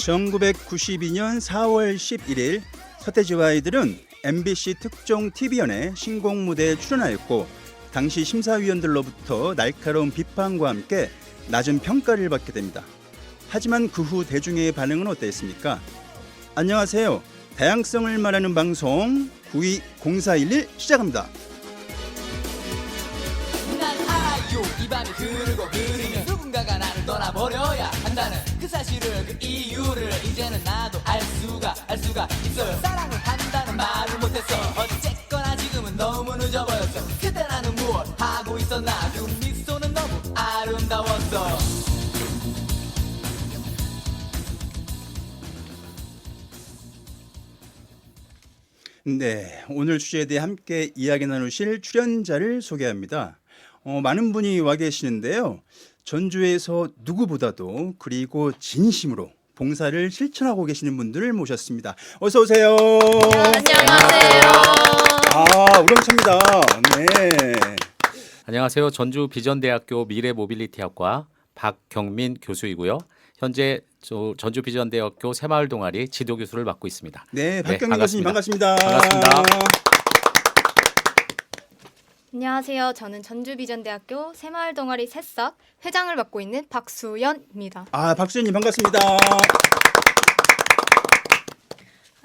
1992년 4월 11일 서태지와 아이들은 MBC 특종 TV연의 신곡 무대에 출연하였고 당시 심사위원들로부터 날카로운 비판과 함께 낮은 평가를 받게 됩니다. 하지만 그 후 대중의 반응은 어땠습니까? 안녕하세요. 다양성을 말하는 방송 920411 시작합니다. 난 알아요. 이 밤이 흐르고 흐르면 누군가가 나를 떠나버려야 한다는 그 사실을, 그 이유를 이제는 나도 알 수가 있어요. 사랑을 한다는 말을 못했어. 어쨌거나 지금은 너무 늦어버렸어. 그때 나는 무엇 하고 있었나. 그 미소는 너무 아름다웠어. 네, 오늘 주제에 대해 함께 이야기 나누실 출연자를 소개합니다. 많은 분이 와 계시는데요. 전주에서 누구보다도 그리고 진심으로 봉사를 실천하고 계시는 분들을 모셨습니다. 어서 오세요. 안녕하세요. 우렁차입니다. 네. 안녕하세요. 전주 비전대학교 미래모빌리티학과 박경민 교수이고요. 현재 전주 비전대학교 새마을 동아리 지도 교수를 맡고 있습니다. 네, 박경민 교수님 반갑습니다. 반갑습니다. 안녕하세요. 저는 전주비전대학교 새마을 동아리 새싹 회장을 맡고 있는 박수연입니다. 박수연님 반갑습니다.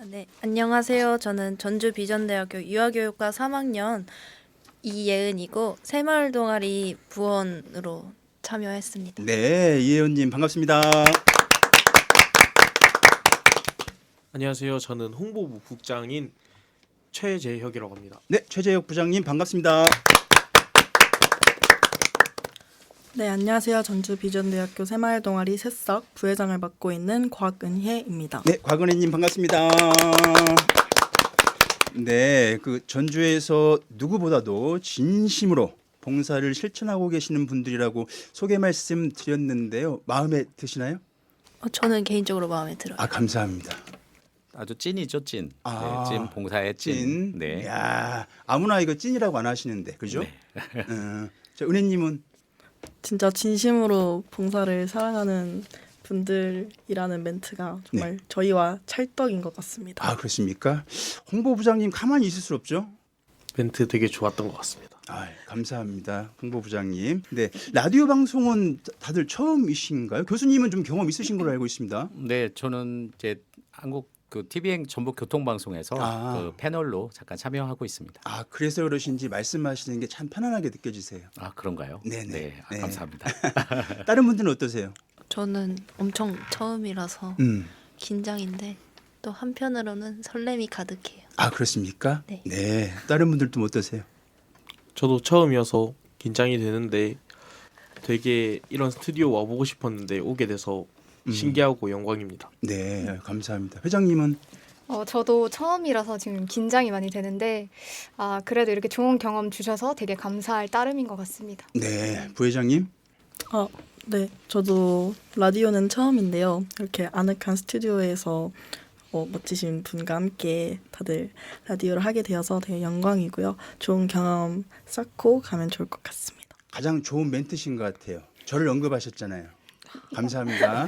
네, 안녕하세요. 저는 전주비전대학교 유아교육과 3학년 이예은이고 새마을 동아리 부원으로 참여했습니다. 네, 이혜원님 반갑습니다. 안녕하세요. 저는 홍보부 국장인 최재혁이라고 합니다. 네, 최재혁 부장님 반갑습니다. 네, 안녕하세요. 전주비전대학교 새마을 동아리 새싹 부회장을 맡고 있는 곽은혜입니다. 네, 곽은혜님 반갑습니다. 네, 그 전주에서 누구보다도 진심으로 봉사를 실천하고 계시는 분들이라고 소개 말씀드렸는데요. 마음에 드시나요? 저는 개인적으로 마음에 들어요. 감사합니다. 아주 찐이죠, 찐. 아, 네, 찐 봉사의 찐. 찐. 네. 야, 아무나 이거 찐이라고 안 하시는데, 그죠? 네. 자, 은혜님은 진짜 진심으로 봉사를 사랑하는 분들이라는 멘트가 정말 저희와 찰떡인 것 같습니다. 그렇습니까? 홍보부장님 가만히 있을 수 없죠? 멘트 되게 좋았던 것 같습니다. 감사합니다, 홍보부장님. 네, 라디오 방송은 다들 처음이신가요? 교수님은 좀 경험 있으신 걸로 알고 있습니다. 네, 저는 이제 한국 그 TVN 전북 교통방송에서 그 패널로 잠깐 참여하고 있습니다. 그래서 그러신지 말씀하시는 게 참 편안하게 느껴지세요. 그런가요? 네네. 네, 네. 감사합니다. 다른 분들은 어떠세요? 저는 엄청 처음이라서 긴장인데 또 한편으로는 설렘이 가득해요. 그렇습니까? 네. 다른 분들도 어떠세요? 저도 처음이어서 긴장이 되는데 되게 이런 스튜디오 와보고 싶었는데 오게 돼서 신기하고 영광입니다. 네, 감사합니다. 회장님은? 저도 처음이라서 지금 긴장이 많이 되는데 그래도 이렇게 좋은 경험 주셔서 되게 감사할 따름인 것 같습니다. 네, 부회장님? 네, 저도 라디오는 처음인데요. 이렇게 아늑한 스튜디오에서 멋지신 분과 함께 다들 라디오를 하게 되어서 되게 영광이고요. 좋은 경험 쌓고 가면 좋을 것 같습니다. 가장 좋은 멘트신 것 같아요. 저를 언급하셨잖아요. 감사합니다.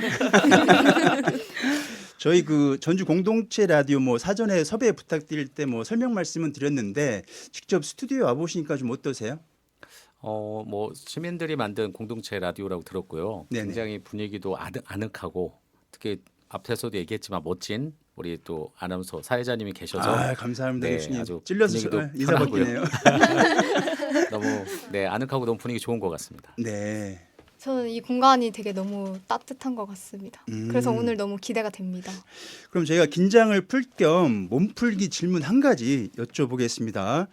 저희 그 전주 공동체 라디오 사전에 섭외 부탁드릴 때 설명 말씀은 드렸는데 직접 스튜디오에 와 보시니까 좀 어떠세요? 시민들이 만든 공동체 라디오라고 들었고요. 네네. 굉장히 분위기도 아늑하고 특히 앞에서도 얘기했지만 멋진 우리 또 아나운서 사회자님이 계셔서 감사합니다, 네, 교수님. 아주 찔러서 분위기도 인사 편하고요. 받기네요. 너무 아늑하고 너무 분위기 좋은 것 같습니다. 네. 저는 이 공간이 되게 너무 따뜻한 것 같습니다. 그래서 오늘 너무 기대가 됩니다. 그럼 저희가 긴장을 풀 겸 몸풀기 질문 한 가지 여쭤보겠습니다.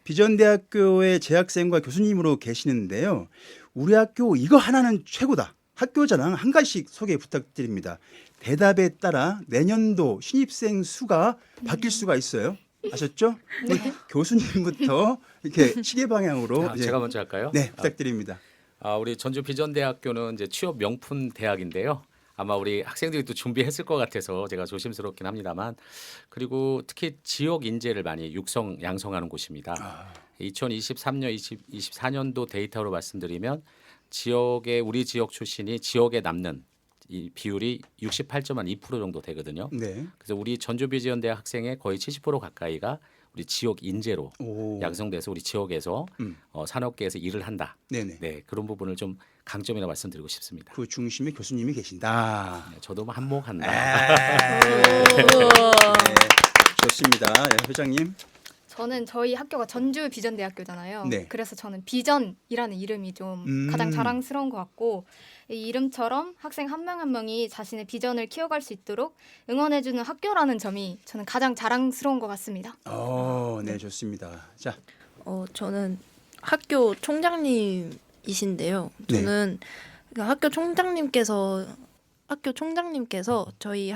비전대학교의 재학생과 교수님으로 계시는데요. 우리 학교 이거 하나는 최고다. 학교 자랑 한 가지씩 소개 부탁드립니다. 대답에 따라 내년도 신입생 수가 바뀔 수가 있어요. 아셨죠? 교수님부터 이렇게 시계 방향으로 제가 먼저 할까요? 네, 부탁드립니다. 우리 전주 비전대학교는 이제 취업 명품 대학인데요. 아마 우리 학생들이 또 준비했을 것 같아서 제가 조심스럽긴 합니다만, 그리고 특히 지역 인재를 많이 양성하는 곳입니다. 2023년, 2024년도 데이터로 말씀드리면 지역의 우리 지역 출신이 지역에 남는 이 비율이 68.2% 정도 되거든요. 네. 그래서 우리 전주비지원대학 학생의 거의 70% 가까이가 우리 지역 인재로 오. 양성돼서 우리 지역에서 산업계에서 일을 한다. 네네. 네, 그런 부분을 좀 강점이라 말씀드리고 싶습니다. 그 중심에 교수님이 계신다. 네, 저도 한몫한다. 네, 좋습니다. 예, 회장님. 저는 저희 학교가 전주 비전대학교잖아요. 네. 그래서 저는 비전이라는 이름이 좀 가장 자랑스러운 것 같고 이 이름처럼 학생 한 명 한 명이 자신의 비전을 키워갈 수 있도록 응원해주는 학교라는 점이 저는 가장 자랑스러운 것 같습니다. 네, 좋습니다. 자, 저는 학교 총장님이신데요. 네. 저는 그 학교 총장님께서 저희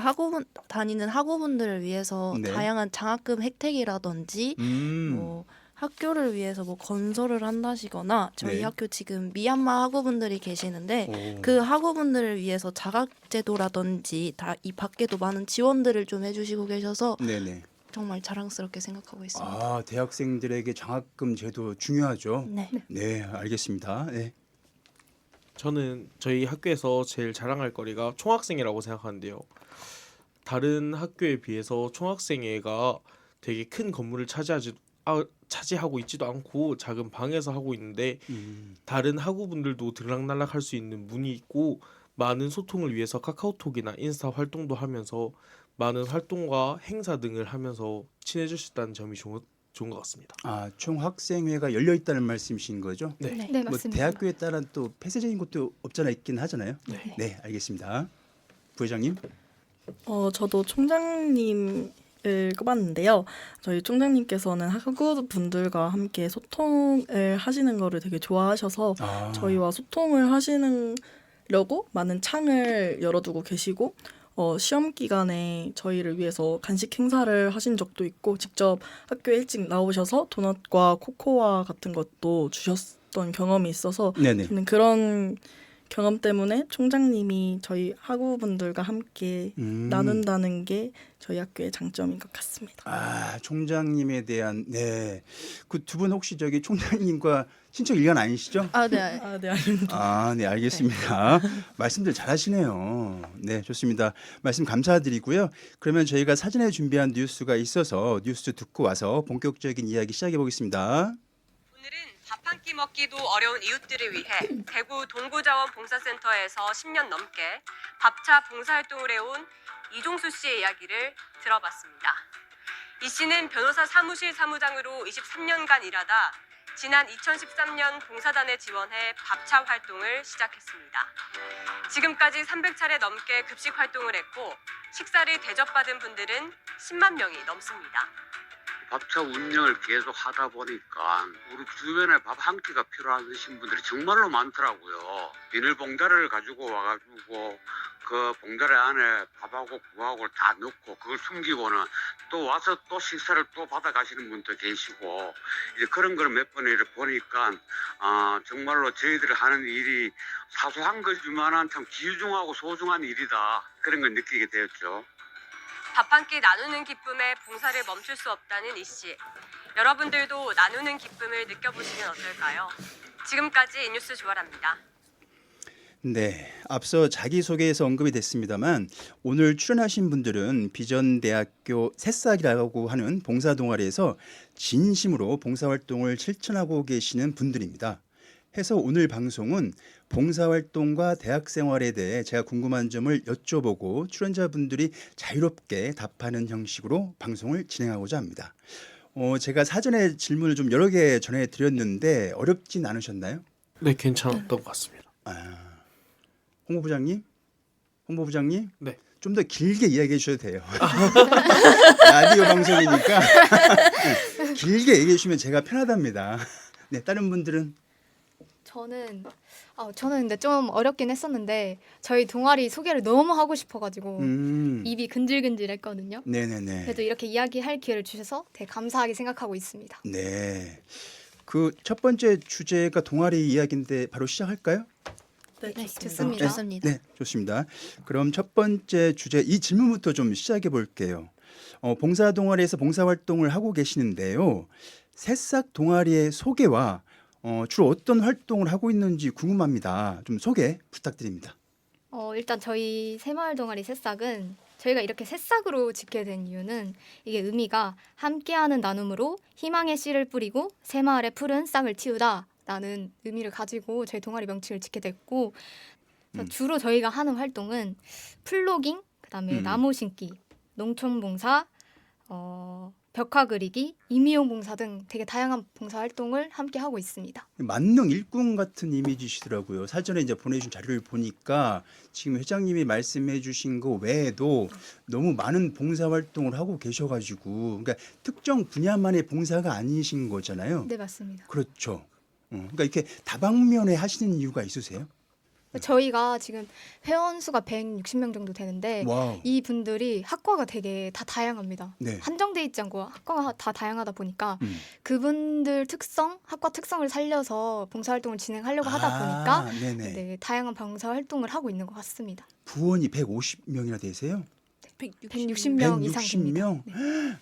다니는 학우분들을 위해서 네. 다양한 장학금 혜택이라든지 음. 뭐 학교를 위해서 뭐 건설을 한다시거나 저희 네. 학교 지금 미얀마 학우분들이 계시는데 오. 그 학우분들을 위해서 자각제도라든지 다 이 밖에도 많은 지원들을 좀 해주시고 계셔서 네네. 정말 자랑스럽게 생각하고 있습니다. 아, 대학생들에게 장학금 제도 중요하죠. 네. 네, 알겠습니다. 네. 저는 저희 학교에서 제일 자랑할 거리가 총학생회라고 생각하는데요. 다른 학교에 비해서 총학생회가 되게 큰 건물을 차지하고 있지도 않고 작은 방에서 하고 있는데 다른 학우분들도 들락날락 할 수 있는 문이 있고 많은 소통을 위해서 카카오톡이나 인스타 활동도 하면서 많은 활동과 행사 등을 하면서 친해질 수 있다는 점이 좋은 것 같습니다. 아, 총학생회가 열려 있다는 말씀이신 거죠? 네. 네, 뭐 맞습니다. 대학교에 따른 또 폐쇄적인 것도 없잖아 있긴 하잖아요. 네. 네, 알겠습니다. 부회장님. 저도 총장님을 꼽았는데요. 저희 총장님께서는 학우분들과 함께 소통을 하시는 거를 되게 좋아하셔서 아. 저희와 소통을 하시려고 많은 창을 열어두고 계시고 시험 기간에 저희를 위해서 간식 행사를 하신 적도 있고 직접 학교에 일찍 나오셔서 도넛과 코코아 같은 것도 주셨던 경험이 있어서 네네. 저는 그런 경험 때문에 총장님이 저희 학우분들과 함께 나눈다는 게 저희 학교의 장점인 것 같습니다. 아, 총장님에 대한 네. 그 두 분 혹시 저기 총장님과 친척 일관 아니시죠? 아, 네. 네, 아닙니다. 아, 네, 알겠습니다. 말씀들 잘하시네요. 네, 좋습니다. 말씀 감사드리고요. 그러면 저희가 사전에 준비한 뉴스가 있어서 뉴스 듣고 와서 본격적인 이야기 시작해 보겠습니다. 오늘은 밥 한 끼 먹기도 어려운 이웃들을 위해 대구 동구자원 봉사센터에서 10년 넘게 밥차 봉사활동을 해온 이종수 씨의 이야기를 들어봤습니다. 이 씨는 변호사 사무실 사무장으로 23년간 일하다 지난 2013년 봉사단에 지원해 밥차 활동을 시작했습니다. 지금까지 300차례 넘게 급식 활동을 했고 식사를 대접받은 분들은 10만 명이 넘습니다. 밥차 운영을 계속 하다 보니까 우리 주변에 밥 한 끼가 필요하신 분들이 정말로 많더라고요. 비닐봉다리를 가지고 와가지고 그 봉다리 안에 밥하고 국하고 다 넣고 그걸 숨기고는 또 와서 또 식사를 또 받아가시는 분도 계시고 이제 그런 걸 몇 번 이렇게 보니까 정말로 저희들이 하는 일이 사소한 거지만은 참 귀중하고 소중한 일이다 그런 걸 느끼게 되었죠. 밥 한 끼 나누는 기쁨에 봉사를 멈출 수 없다는 이 씨. 여러분들도 나누는 기쁨을 느껴보시면 어떨까요? 지금까지 이뉴스 주얼합니다. 네, 앞서 자기소개에서 언급이 됐습니다만 오늘 출연하신 분들은 비전대학교 새싹이라고 하는 봉사동아리에서 진심으로 봉사활동을 실천하고 계시는 분들입니다. 해서 오늘 방송은 봉사활동과 대학생활에 대해 제가 궁금한 점을 여쭤보고 출연자분들이 자유롭게 답하는 형식으로 방송을 진행하고자 합니다. 제가 사전에 질문을 좀 여러 개 전해드렸는데 어렵진 않으셨나요? 네, 괜찮았던 것 같습니다. 홍보부장님? 네. 좀 더 길게 이야기해 주셔도 돼요. 라디오 방송이니까 길게 얘기해 주시면 제가 편하답니다. 네, 다른 분들은? 저는 근데 좀 어렵긴 했었는데 저희 동아리 소개를 너무 하고 싶어가지고 입이 근질근질했거든요. 네네네. 그래도 이렇게 이야기할 기회를 주셔서 되게 감사하게 생각하고 있습니다. 네. 그 첫 번째 주제가 동아리 이야기인데 바로 시작할까요? 네, 네, 좋습니다. 좋습니다. 네, 좋습니다. 그럼 첫 번째 주제 이 질문부터 좀 시작해 볼게요. 봉사 동아리에서 봉사 활동을 하고 계시는데요. 새싹 동아리의 소개와 주로 어떤 활동을 하고 있는지 궁금합니다. 좀 소개 부탁드립니다. 일단 저희 새마을 동아리 새싹은 저희가 이렇게 새싹으로 짓게 된 이유는 이게 의미가 함께하는 나눔으로 희망의 씨를 뿌리고 새마을의 푸른 싹을 틔우다라는 의미를 가지고 저희 동아리 명칭을 짓게 됐고 그래서 주로 저희가 하는 활동은 플로깅, 그다음에 나무 심기, 농촌 봉사, 벽화 그리기, 임의용 봉사 등 되게 다양한 봉사 활동을 함께 하고 있습니다. 만능 일꾼 같은 이미지시더라고요. 사전에 이제 보내주신 자료를 보니까 지금 회장님이 말씀해주신 거 외에도 너무 많은 봉사 활동을 하고 계셔가지고, 그러니까 특정 분야만의 봉사가 아니신 거잖아요. 네, 맞습니다. 그렇죠. 그러니까 이렇게 다방면에 하시는 이유가 있으세요? 저희가 지금 회원 수가 160명 정도 되는데 와우. 이 분들이 학과가 되게 다 다양합니다. 네. 한정돼 있지 않고 학과가 다 다양하다 보니까 그분들 특성, 학과 특성을 살려서 봉사활동을 진행하려고 하다 보니까 네네. 네, 다양한 봉사활동을 하고 있는 것 같습니다. 부원이 150명이나 되세요? 160명 이상 됩니다. 160명?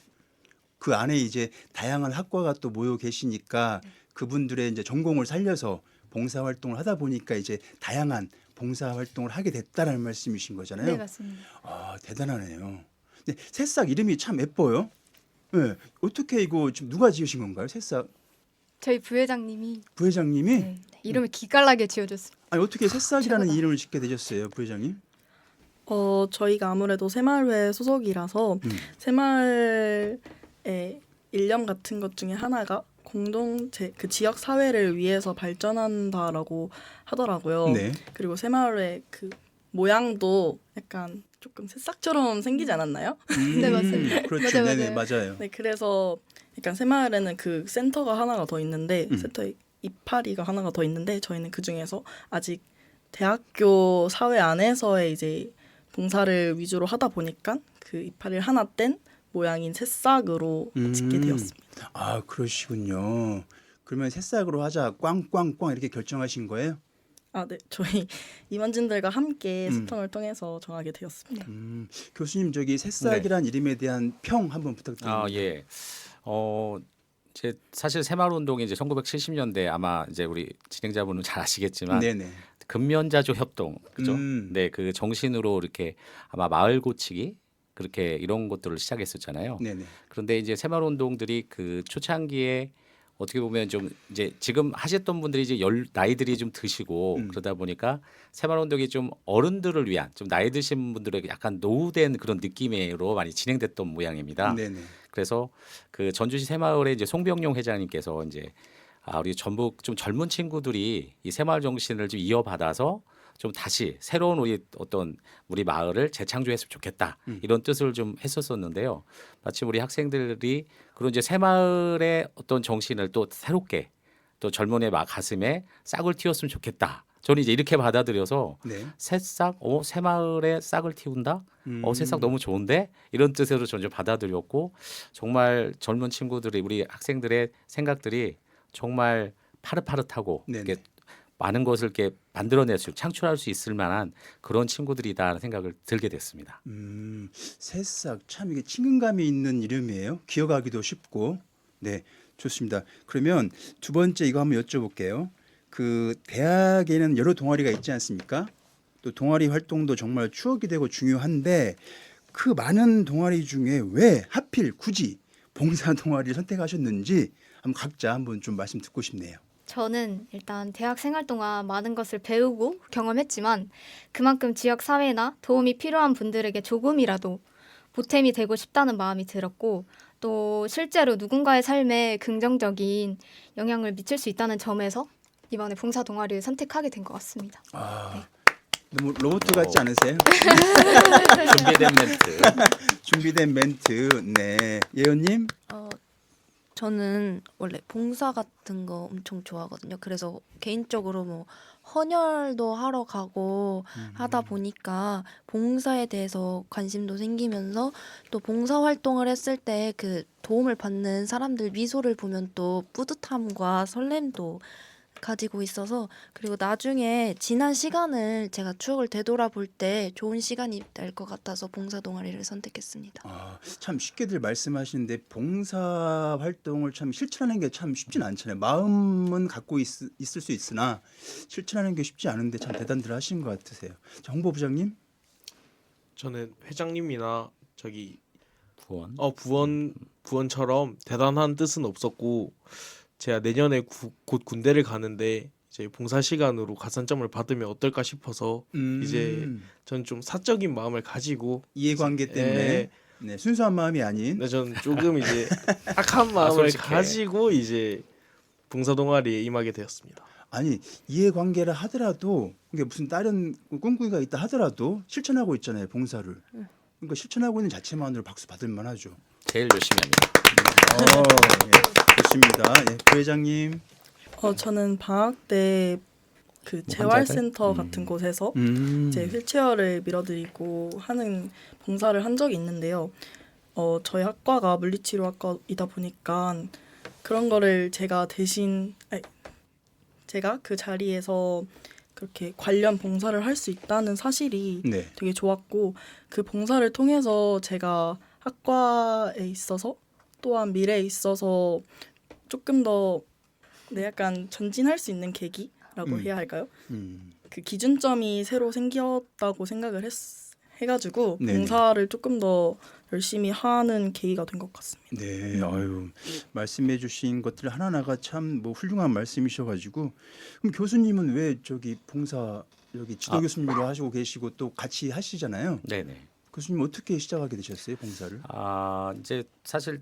그 안에 이제 다양한 학과가 또 모여 계시니까 그분들의 이제 전공을 살려서 봉사 활동을 하다 보니까 이제 다양한 봉사 활동을 하게 됐다라는 말씀이신 거잖아요. 네, 맞습니다. 아, 대단하네요. 근데 새싹 이름이 참 예뻐요. 네. 어떻게 이거 지금 누가 지으신 건가요? 새싹 저희 부회장님이 부회장님이? 네, 이름을 기깔나게 지어줬습니다. 아니 어떻게 새싹이라는 최고다. 이름을 짓게 되셨어요, 부회장님? 저희가 아무래도 새마을회 소속이라서 새마을의 일념 같은 것 중에 하나가 공동체, 그 지역 사회를 위해서 발전한다라고 하더라고요. 네. 그리고 새마을의 그 모양도 약간 조금 새싹처럼 생기지 않았나요? 네, 맞습니다. 그렇죠. 맞아요, 네네, 맞아요. 맞아요. 네, 그래서 약간 새마을에는 그 센터가 하나가 더 있는데 센터에 이파리가 하나가 더 있는데 저희는 그 중에서 아직 대학교 사회 안에서의 이제 봉사를 위주로 하다 보니까 그 이파리를 하나 뗀 모양인 새싹으로 짓게 되었습니다. 아, 그러시군요. 그러면 새싹으로 하자 꽝꽝꽝 이렇게 결정하신 거예요? 아, 네. 저희 임원진들과 함께 소통을 통해서 정하게 되었습니다. 교수님 저기 새싹이란 이름에 대한 평 한번 부탁드립니다. 아, 예. 이제 사실 새마을 운동이 이제 1970년대 아마 이제 우리 진행자분은 잘 아시겠지만 네네. 근면자조 협동 그죠? 음. 네, 그 정신으로 이렇게 아마 마을 고치기 그렇게 이런 것들을 시작했었잖아요. 네네. 그런데 이제 새마을 운동들이 그 초창기에 어떻게 보면 좀 이제 지금 하셨던 분들이 이제 나이들이 좀 드시고 그러다 보니까 새마을 운동이 좀 어른들을 위한 좀 나이 드신 분들에게 약간 노후된 그런 느낌으로 많이 진행됐던 모양입니다. 네네. 그래서 그 전주시 새마을의 이제 송병용 회장님께서 이제 우리 전북 좀 젊은 친구들이 이 새마을 정신을 좀 이어받아서 좀 다시 새로운 우리 마을을 재창조했으면 좋겠다 이런 뜻을 좀 했었었는데요. 마침 우리 학생들이 그런 이제 새마을의 어떤 정신을 또 새롭게 또 젊은이의 가슴에 싹을 틔웠으면 좋겠다. 저는 이제 이렇게 받아들여서 네. 새싹, 새마을에 싹을 틔운다. 새싹 너무 좋은데 이런 뜻으로 저는 좀 받아들였고 정말 젊은 친구들이 우리 학생들의 생각들이 정말 파릇파릇하고 네네. 이렇게 많은 것을 이렇게 만들어낼 수, 창출할 수 있을 만한 그런 친구들이다라는 생각을 들게 됐습니다. 새싹 참 이게 친근감이 있는 이름이에요. 기억하기도 쉽고. 네, 좋습니다. 그러면 두 번째 이거 한번 여쭤볼게요. 그 대학에는 여러 동아리가 있지 않습니까? 또 동아리 활동도 정말 추억이 되고 중요한데 그 많은 동아리 중에 왜 하필 굳이 봉사 동아리를 선택하셨는지 각자 한번 좀 말씀 듣고 싶네요. 저는 일단 대학 생활 동안 많은 것을 배우고 경험했지만 그만큼 지역 사회나 도움이 필요한 분들에게 조금이라도 보탬이 되고 싶다는 마음이 들었고 또 실제로 누군가의 삶에 긍정적인 영향을 미칠 수 있다는 점에서 이번에 봉사 동아리를 선택하게 된 것 같습니다. 너무 로봇 같지 않으세요? 준비된 멘트. 준비된 멘트. 네, 예언님. 저는 원래 봉사 같은 거 엄청 좋아하거든요. 그래서 개인적으로 뭐 헌혈도 하러 가고 하다 보니까 봉사에 대해서 관심도 생기면서 또 봉사 활동을 했을 때 그 도움을 받는 사람들 미소를 보면 또 뿌듯함과 설렘도 가지고 있어서 그리고 나중에 지난 시간을 제가 추억을 되돌아볼 때 좋은 시간이 될 것 같아서 봉사 동아리를 선택했습니다. 아, 참 쉽게들 말씀하시는데 봉사 활동을 참 실천하는 게 참 쉽진 않잖아요. 마음은 갖고 있을 수 있으나 실천하는 게 쉽지 않은데 참 대단들 하신 것 같으세요. 자, 홍보부장님. 저는 회장님이나 저기 부원. 부원처럼 대단한 뜻은 없었고 제가 내년에 곧 군대를 가는데 이제 봉사 시간으로 가산점을 받으면 어떨까 싶어서 이제 전 좀 사적인 마음을 가지고 이해관계 때문에 예. 네, 순수한 마음이 아닌 네, 전 조금 이제 악한 마음을 솔직해. 가지고 이제 봉사 동아리에 임하게 되었습니다. 아니 이해관계라 하더라도 이게 무슨 다른 꿍꿍이가 있다 하더라도 실천하고 있잖아요 봉사를. 그러니까 실천하고 있는 자체만으로 박수 받을 만하죠. 제일 열심히 합니다. 예, 좋습니다. 예, 부회장님. 저는 방학 때 그 재활센터 같은 곳에서 이제 휠체어를 밀어드리고 하는 봉사를 한 적이 있는데요. 저희 학과가 물리치료학과이다 보니까 그런 거를 제가 그 자리에서 그렇게 관련 봉사를 할 수 있다는 사실이 네. 되게 좋았고 그 봉사를 통해서 제가 학과에 있어서 또한 미래에 있어서 조금 더 약간 전진할 수 있는 계기라고 해야 할까요? 그 기준점이 새로 생겼다고 생각을 해가지고 네네. 봉사를 조금 더 열심히 하는 계기가 된 것 같습니다. 네, 아유 말씀해주신 것들 하나하나가 참 뭐 훌륭한 말씀이셔가지고 그럼 교수님은 왜 저기 봉사 여기 지도 교수님으로 하시고 계시고 또 같이 하시잖아요. 네네. 교수님 어떻게 시작하게 되셨어요 봉사를? 아 이제 사실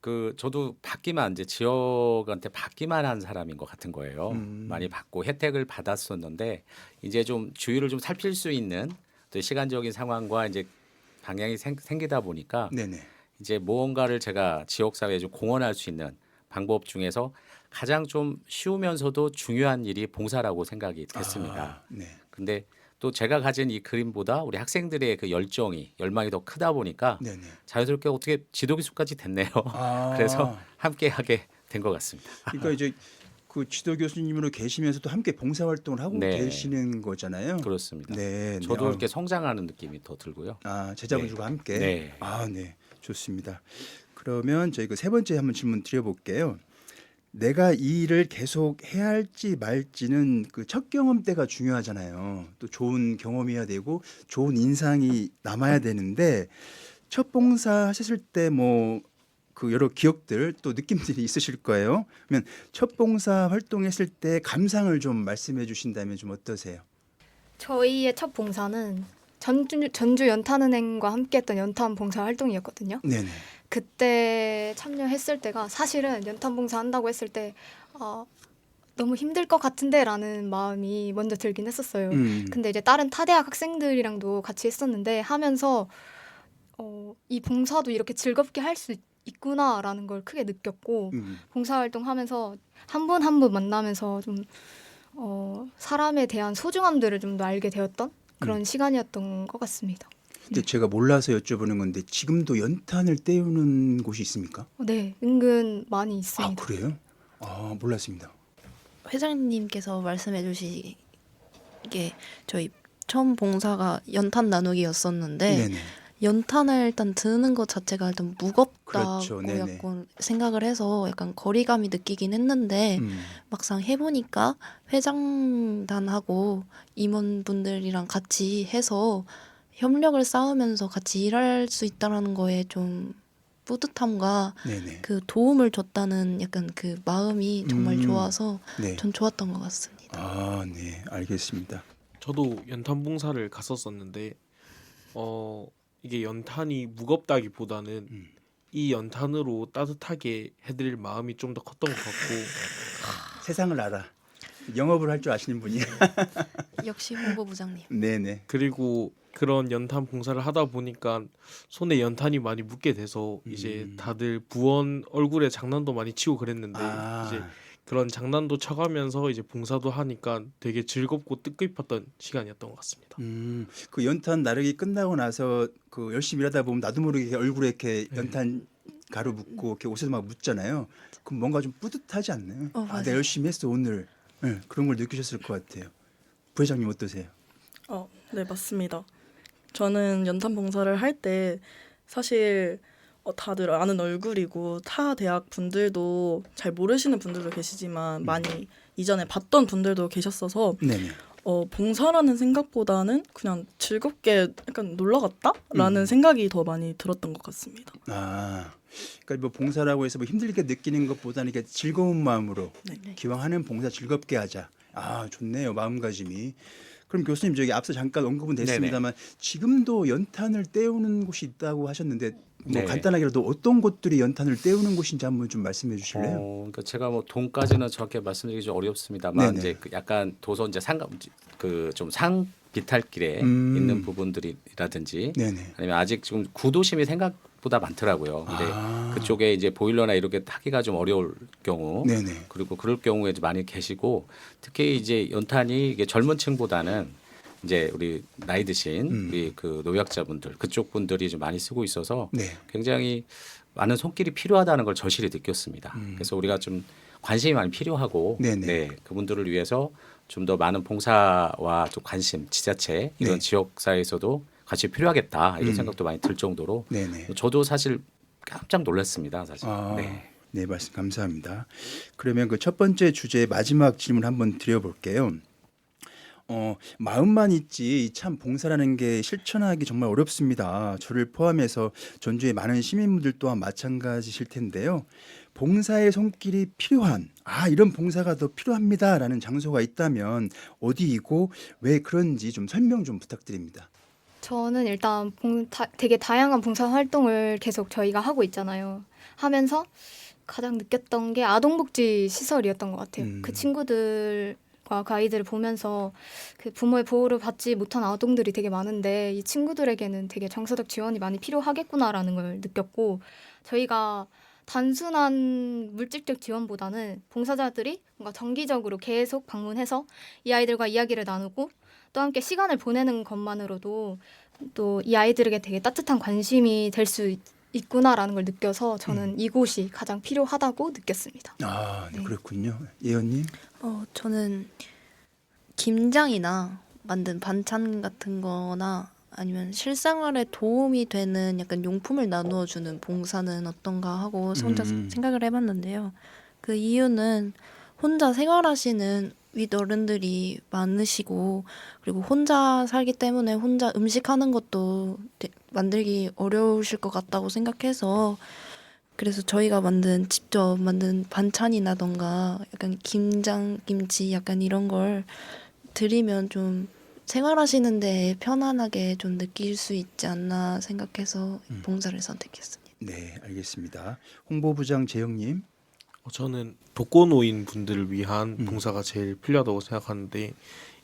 그 저도 받기만 이제 지역한테 받기만 한 사람인 것 같은 거예요. 많이 받고 혜택을 받았었는데 이제 좀 주위를 좀 살필 수 있는 또 시간적인 상황과 이제 방향이 생기다 보니까 네네. 이제 무언가를 제가 지역 사회에 좀 공헌할 수 있는 방법 중에서 가장 좀 쉬우면서도 중요한 일이 봉사라고 생각이 됐습니다. 아, 네. 근데 또 제가 가진 이 그림보다 우리 학생들의 그 열망이 더 크다 보니까 네네. 자연스럽게 어떻게 지도 교수까지 됐네요. 아. 그래서 함께 하게 된 것 같습니다. 그러니까 이제 그 지도 교수님으로 계시면서도 함께 봉사 활동을 하고 네. 계시는 거잖아요. 그렇습니다. 네. 저도 네. 이렇게 성장하는 느낌이 더 들고요. 아, 제자분들과 함께. 네. 아, 네. 좋습니다. 그러면 저희 그 세 번째 한번 질문 드려볼게요. 내가 이 일을 계속 해야 할지 말지는 그 첫 경험 때가 중요하잖아요. 또 좋은 경험이어야 되고 좋은 인상이 남아야 되는데 첫 봉사 하셨을 때 뭐 그 여러 기억들 또 느낌들이 있으실 거예요. 그러면 첫 봉사 활동했을 때 감상을 좀 말씀해 주신다면 좀 어떠세요? 저희의 첫 봉사는 전주 연탄은행과 함께했던 연탄 봉사 활동이었거든요. 네네. 그때 참여했을 때가 사실은 연탄 봉사 한다고 했을 때 너무 힘들 것 같은데라는 마음이 먼저 들긴 했었어요. 근데 이제 다른 타대학 학생들이랑도 같이 했었는데 하면서 이 봉사도 이렇게 즐겁게 할 수 있구나라는 걸 크게 느꼈고 봉사활동 하면서 한 분 한 분 만나면서 좀 사람에 대한 소중함들을 좀 더 알게 되었던 그런 시간이었던 것 같습니다. 근데 제가 몰라서 여쭤보는 건데 지금도 연탄을 떼우는 곳이 있습니까? 네, 은근 많이 아, 있습니다. 그래요? 아, 몰랐습니다. 회장님께서 말씀해 주시게 저희 처음 봉사가 연탄 나누기였었는데 네네. 연탄을 일단 드는 것 자체가 일단 무겁다고 그렇죠. 네네. 약간 생각을 해서 약간 거리감이 느끼긴 했는데 막상 해보니까 회장단하고 임원분들이랑 같이 해서 협력을 쌓으면서 같이 일할 수 있다라는 거에 좀 뿌듯함과 네네. 그 도움을 줬다는 약간 그 마음이 정말 좋아서 네. 전 좋았던 것 같습니다. 아, 네, 알겠습니다. 저도 연탄 봉사를 갔었었는데 이게 연탄이 무겁다기보다는 이 연탄으로 따뜻하게 해드릴 마음이 좀 더 컸던 것 같고 세상을 알아. 영업을 할 줄 아시는 분이. 역시 홍보부장님. 네네. 그리고 그런 연탄 봉사를 하다 보니까 손에 연탄이 많이 묻게 돼서 이제 다들 부원 얼굴에 장난도 많이 치고 그랬는데 이제 그런 장난도 쳐가면서 이제 봉사도 하니까 되게 즐겁고 뜻깊었던 시간이었던 것 같습니다. 그 연탄 나르기 끝나고 나서 그 열심히 일하다 보면 나도 모르게 얼굴에 이렇게 연탄 가루 묻고 이렇게 옷에서 막 묻잖아요. 그럼 뭔가 좀 뿌듯하지 않나요? 아, 맞아요. 내가 열심히 했어 오늘. 네, 그런 걸 느끼셨을 것 같아요. 부회장님 어떠세요? 네, 맞습니다. 저는 연탄 봉사를 할 때 사실 다들 아는 얼굴이고 타 대학 분들도 잘 모르시는 분들도 계시지만 많이 이전에 봤던 분들도 계셨어서 네네. 봉사라는 생각보다는 그냥 즐겁게 약간 놀러 갔다라는 생각이 더 많이 들었던 것 같습니다. 아, 그러니까 뭐 봉사라고 해서 뭐 힘들게 느끼는 것보다는 이렇게 즐거운 마음으로 네. 기왕 하는 봉사 즐겁게 하자. 아, 좋네요. 마음가짐이. 그럼 교수님 저기 앞서 잠깐 언급은 됐습니다만 지금도 연탄을 떼우는 곳이 있다고 하셨는데 뭐 네. 간단하게라도 어떤 곳들이 연탄을 떼우는 곳인지 한번 좀 말씀해 주실래요? 그러니까 제가 뭐 돈까지는 정확히 말씀드리기 좀 어렵습니다만 네네. 이제 그 약간 도서 이제 좀 상 비탈길에 음. 있는 부분들이라든지 네네. 아니면 아직 지금 구도심이 생각보다 많더라고요. 근데 아. 그쪽에 이제 보일러나 이렇게 타기가 좀 어려울 경우 네네. 그리고 그럴 경우에 이제 많이 계시고 특히 이제 연탄이 이게 젊은 층보다는 이제 우리 나이 드신 우리 그 노약자분들 그쪽 분들이 좀 많이 쓰고 있어서 네. 굉장히 많은 손길이 필요하다는 걸 절실히 느꼈습니다. 그래서 우리가 좀 관심이 많이 필요하고 네네. 네, 그분들을 위해서 좀 더 많은 봉사와 또 관심, 지자체 이런 네. 지역사회에서도 같이 필요하겠다 이런 생각도 많이 들 정도로 네네. 저도 사실 깜짝 놀랐습니다. 사실. 아, 네. 네, 말씀 감사합니다. 그러면 그 첫 번째 주제 마지막 질문 한번 드려볼게요. 마음만 있지 참 봉사라는 게 실천하기 정말 어렵습니다. 저를 포함해서 전주의 많은 시민분들 또한 마찬가지실 텐데요. 봉사의 손길이 필요한 이런 봉사가 더 필요합니다라는 장소가 있다면 어디이고 왜 그런지 좀 설명 좀 부탁드립니다. 저는 일단 되게 다양한 봉사 활동을 계속 저희가 하고 있잖아요. 하면서 가장 느꼈던 게 아동복지 시설이었던 것 같아요. 그 친구들과 그 아이들을 보면서 그 부모의 보호를 받지 못한 아동들이 되게 많은데 이 친구들에게는 되게 정서적 지원이 많이 필요하겠구나라는 걸 느꼈고 저희가 단순한 물질적 지원보다는 봉사자들이 뭔가 정기적으로 계속 방문해서 이 아이들과 이야기를 나누고 또 함께 시간을 보내는 것만으로도 또 이 아이들에게 되게 따뜻한 관심이 될 수 있구나라는 걸 느껴서 저는 이곳이 가장 필요하다고 느꼈습니다. 아, 네, 네. 그렇군요. 예언님. 저는 김장이나 만든 반찬 같은 거나 아니면 실생활에 도움이 되는 약간 용품을 나누어 주는 봉사는 어떤가 하고 혼자 생각을 해봤는데요. 그 이유는 혼자 생활하시는 윗어른들이 많으시고 그리고 혼자 살기 때문에 혼자 음식하는 것도 만들기 어려우실 것 같다고 생각해서 그래서 저희가 직접 만든 반찬이라던가 약간 김장, 김치 약간 이런 걸 드리면 좀 생활하시는데 편안하게 좀 느낄 수 있지 않나 생각해서 봉사를 선택했습니다. 네, 알겠습니다. 홍보부장 재영님. 저는 독거노인 분들을 위한 봉사가 제일 필요하다고 생각하는데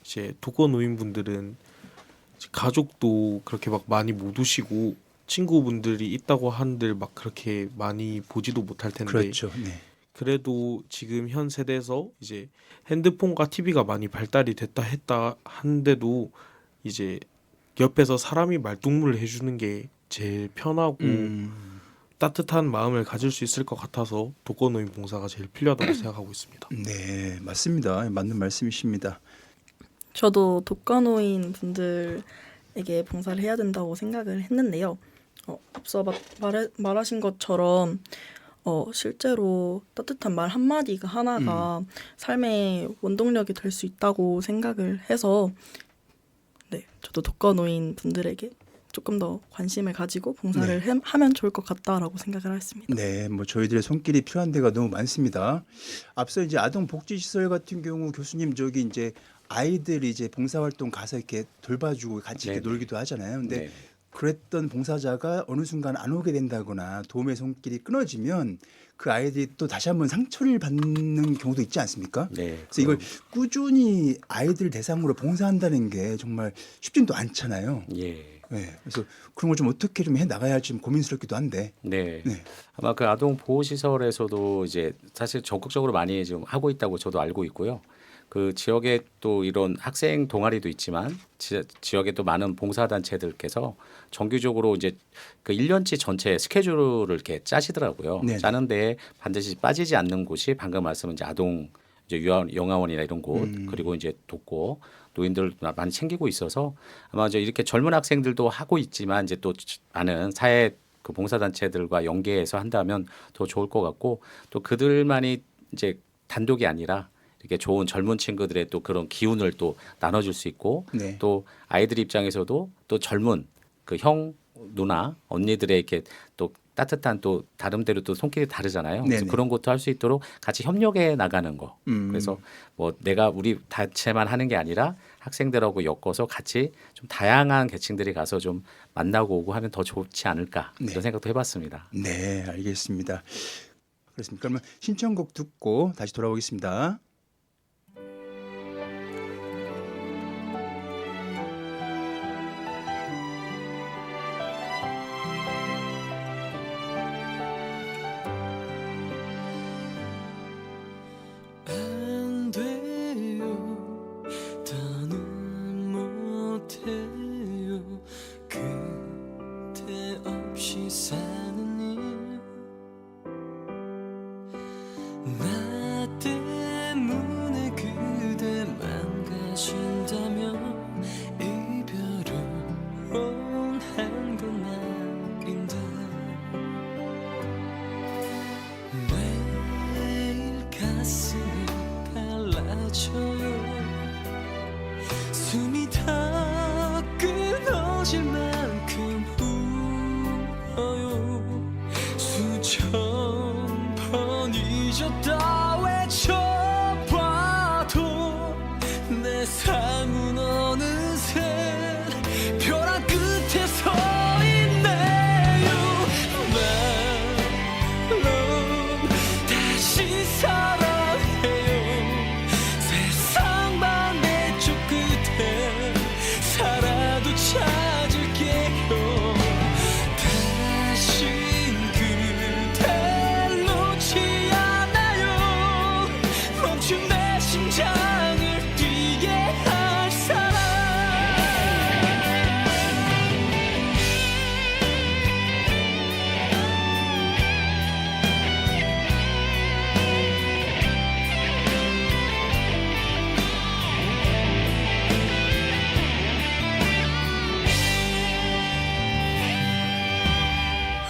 이제 독거노인 분들은 가족도 그렇게 막 많이 못 오시고 친구분들이 있다고 한들 막 그렇게 많이 보지도 못할 텐데 그렇죠. 네. 그래도 지금 현 세대에서 이제 핸드폰과 TV가 많이 발달이 됐다 한데도 이제 옆에서 사람이 말동무를 해주는 게 제일 편하고 따뜻한 마음을 가질 수 있을 것 같아서 독거노인 봉사가 제일 필요하다고 생각하고 있습니다. 네, 맞습니다. 맞는 말씀이십니다. 저도 독거노인 분들에게 봉사를 해야 된다고 생각을 했는데요. 앞서 말하신 것처럼 실제로 따뜻한 말 한마디가 하나가 삶의 원동력이 될 수 있다고 생각을 해서 네, 저도 독거노인 분들에게 조금 더 관심을 가지고 봉사를 하면 좋을 것 같다라고 생각을 했습니다. 네, 뭐 저희들의 손길이 필요한 데가 너무 많습니다. 앞서 이제 아동 복지 시설 같은 경우 교수님 저기 이제 아이들이 이제 봉사활동 가서 이렇게 돌봐주고 같이 이렇게 네네. 놀기도 하잖아요. 근데 네. 그랬던 봉사자가 어느 순간 안 오게 된다거나 도움의 손길이 끊어지면 그 아이들이 또 다시 한번 상처를 받는 경우도 있지 않습니까? 네. 그래서 이걸 꾸준히 아이들 대상으로 봉사한다는 게 정말 쉽지도 않잖아요. 예. 네, 그래서 그런 걸 좀 어떻게 좀 해 나가야 할지 좀 고민스럽기도 한데. 네. 네. 아마 그 아동 보호 시설에서도 이제 사실 적극적으로 많이 좀 하고 있다고 저도 알고 있고요. 그 지역에 또 이런 학생 동아리도 있지만 지역에 또 많은 봉사단체들께서 정기적으로 이제 그 1년치 전체 스케줄을 이렇게 짜시더라고요. 네네. 짜는데 반드시 빠지지 않는 곳이 방금 말씀은 이제 아동 이제 영화원이나 이런 곳 그리고 이제 돕고 노인들 많이 챙기고 있어서 아마 이제 이렇게 젊은 학생들도 하고 있지만 이제 또 많은 사회 그 봉사단체들과 연계해서 한다면 더 좋을 것 같고 또 그들만이 이제 단독이 아니라 이렇게 좋은 젊은 친구들의 또 그런 기운을 또 나눠줄 수 있고 네. 또 아이들 입장에서도 또 젊은 그 형 누나 언니들의 이렇게 또 따뜻한 또 나름대로 또 손길이 다르잖아요. 그래서 네네. 그런 것도 할 수 있도록 같이 협력해 나가는 거. 그래서 뭐 내가 우리 단체만 하는 게 아니라 학생들하고 엮어서 같이 좀 다양한 계층들이 가서 좀 만나고 오고 하면 더 좋지 않을까 네. 이런 생각도 해봤습니다. 네, 알겠습니다. 그렇습니다. 그러면 신청곡 듣고 다시 돌아오겠습니다. 안 돼요 더는 못해요 그대 없이 사는 일 나 때문에 그대만 가신다면 이별을 원한 건 아닌데 매일 가슴이 갈라져요 숨이 다 끊어질 만큼 울어요 수천 번 잊었다 외쳐봐도 내 삶은 어느새 벼랑 끝에 서 있네요 말로 다시 사랑해요 세상 반대쪽 끝에 살아도 찾을게요 다신 그댈 놓지 않아요 멈춘 내 심장을 뛰게 할 사람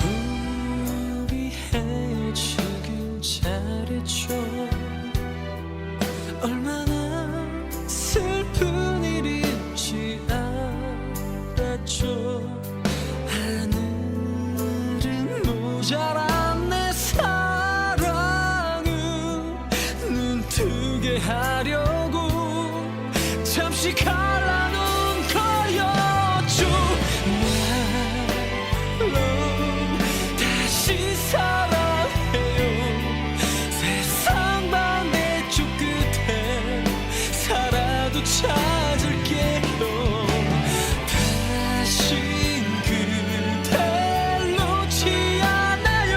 우리 헤어지길 잘했죠 얼마나 슬픈 일인지 알았죠 하늘은 모자란 내 사랑을 눈뜨게 하려고 잠시 갈라놓은 거였죠 말로 다시 사랑해요 세상 반대쪽 끝에 살아도 찾을게요 다신 그댈 놓지 않아요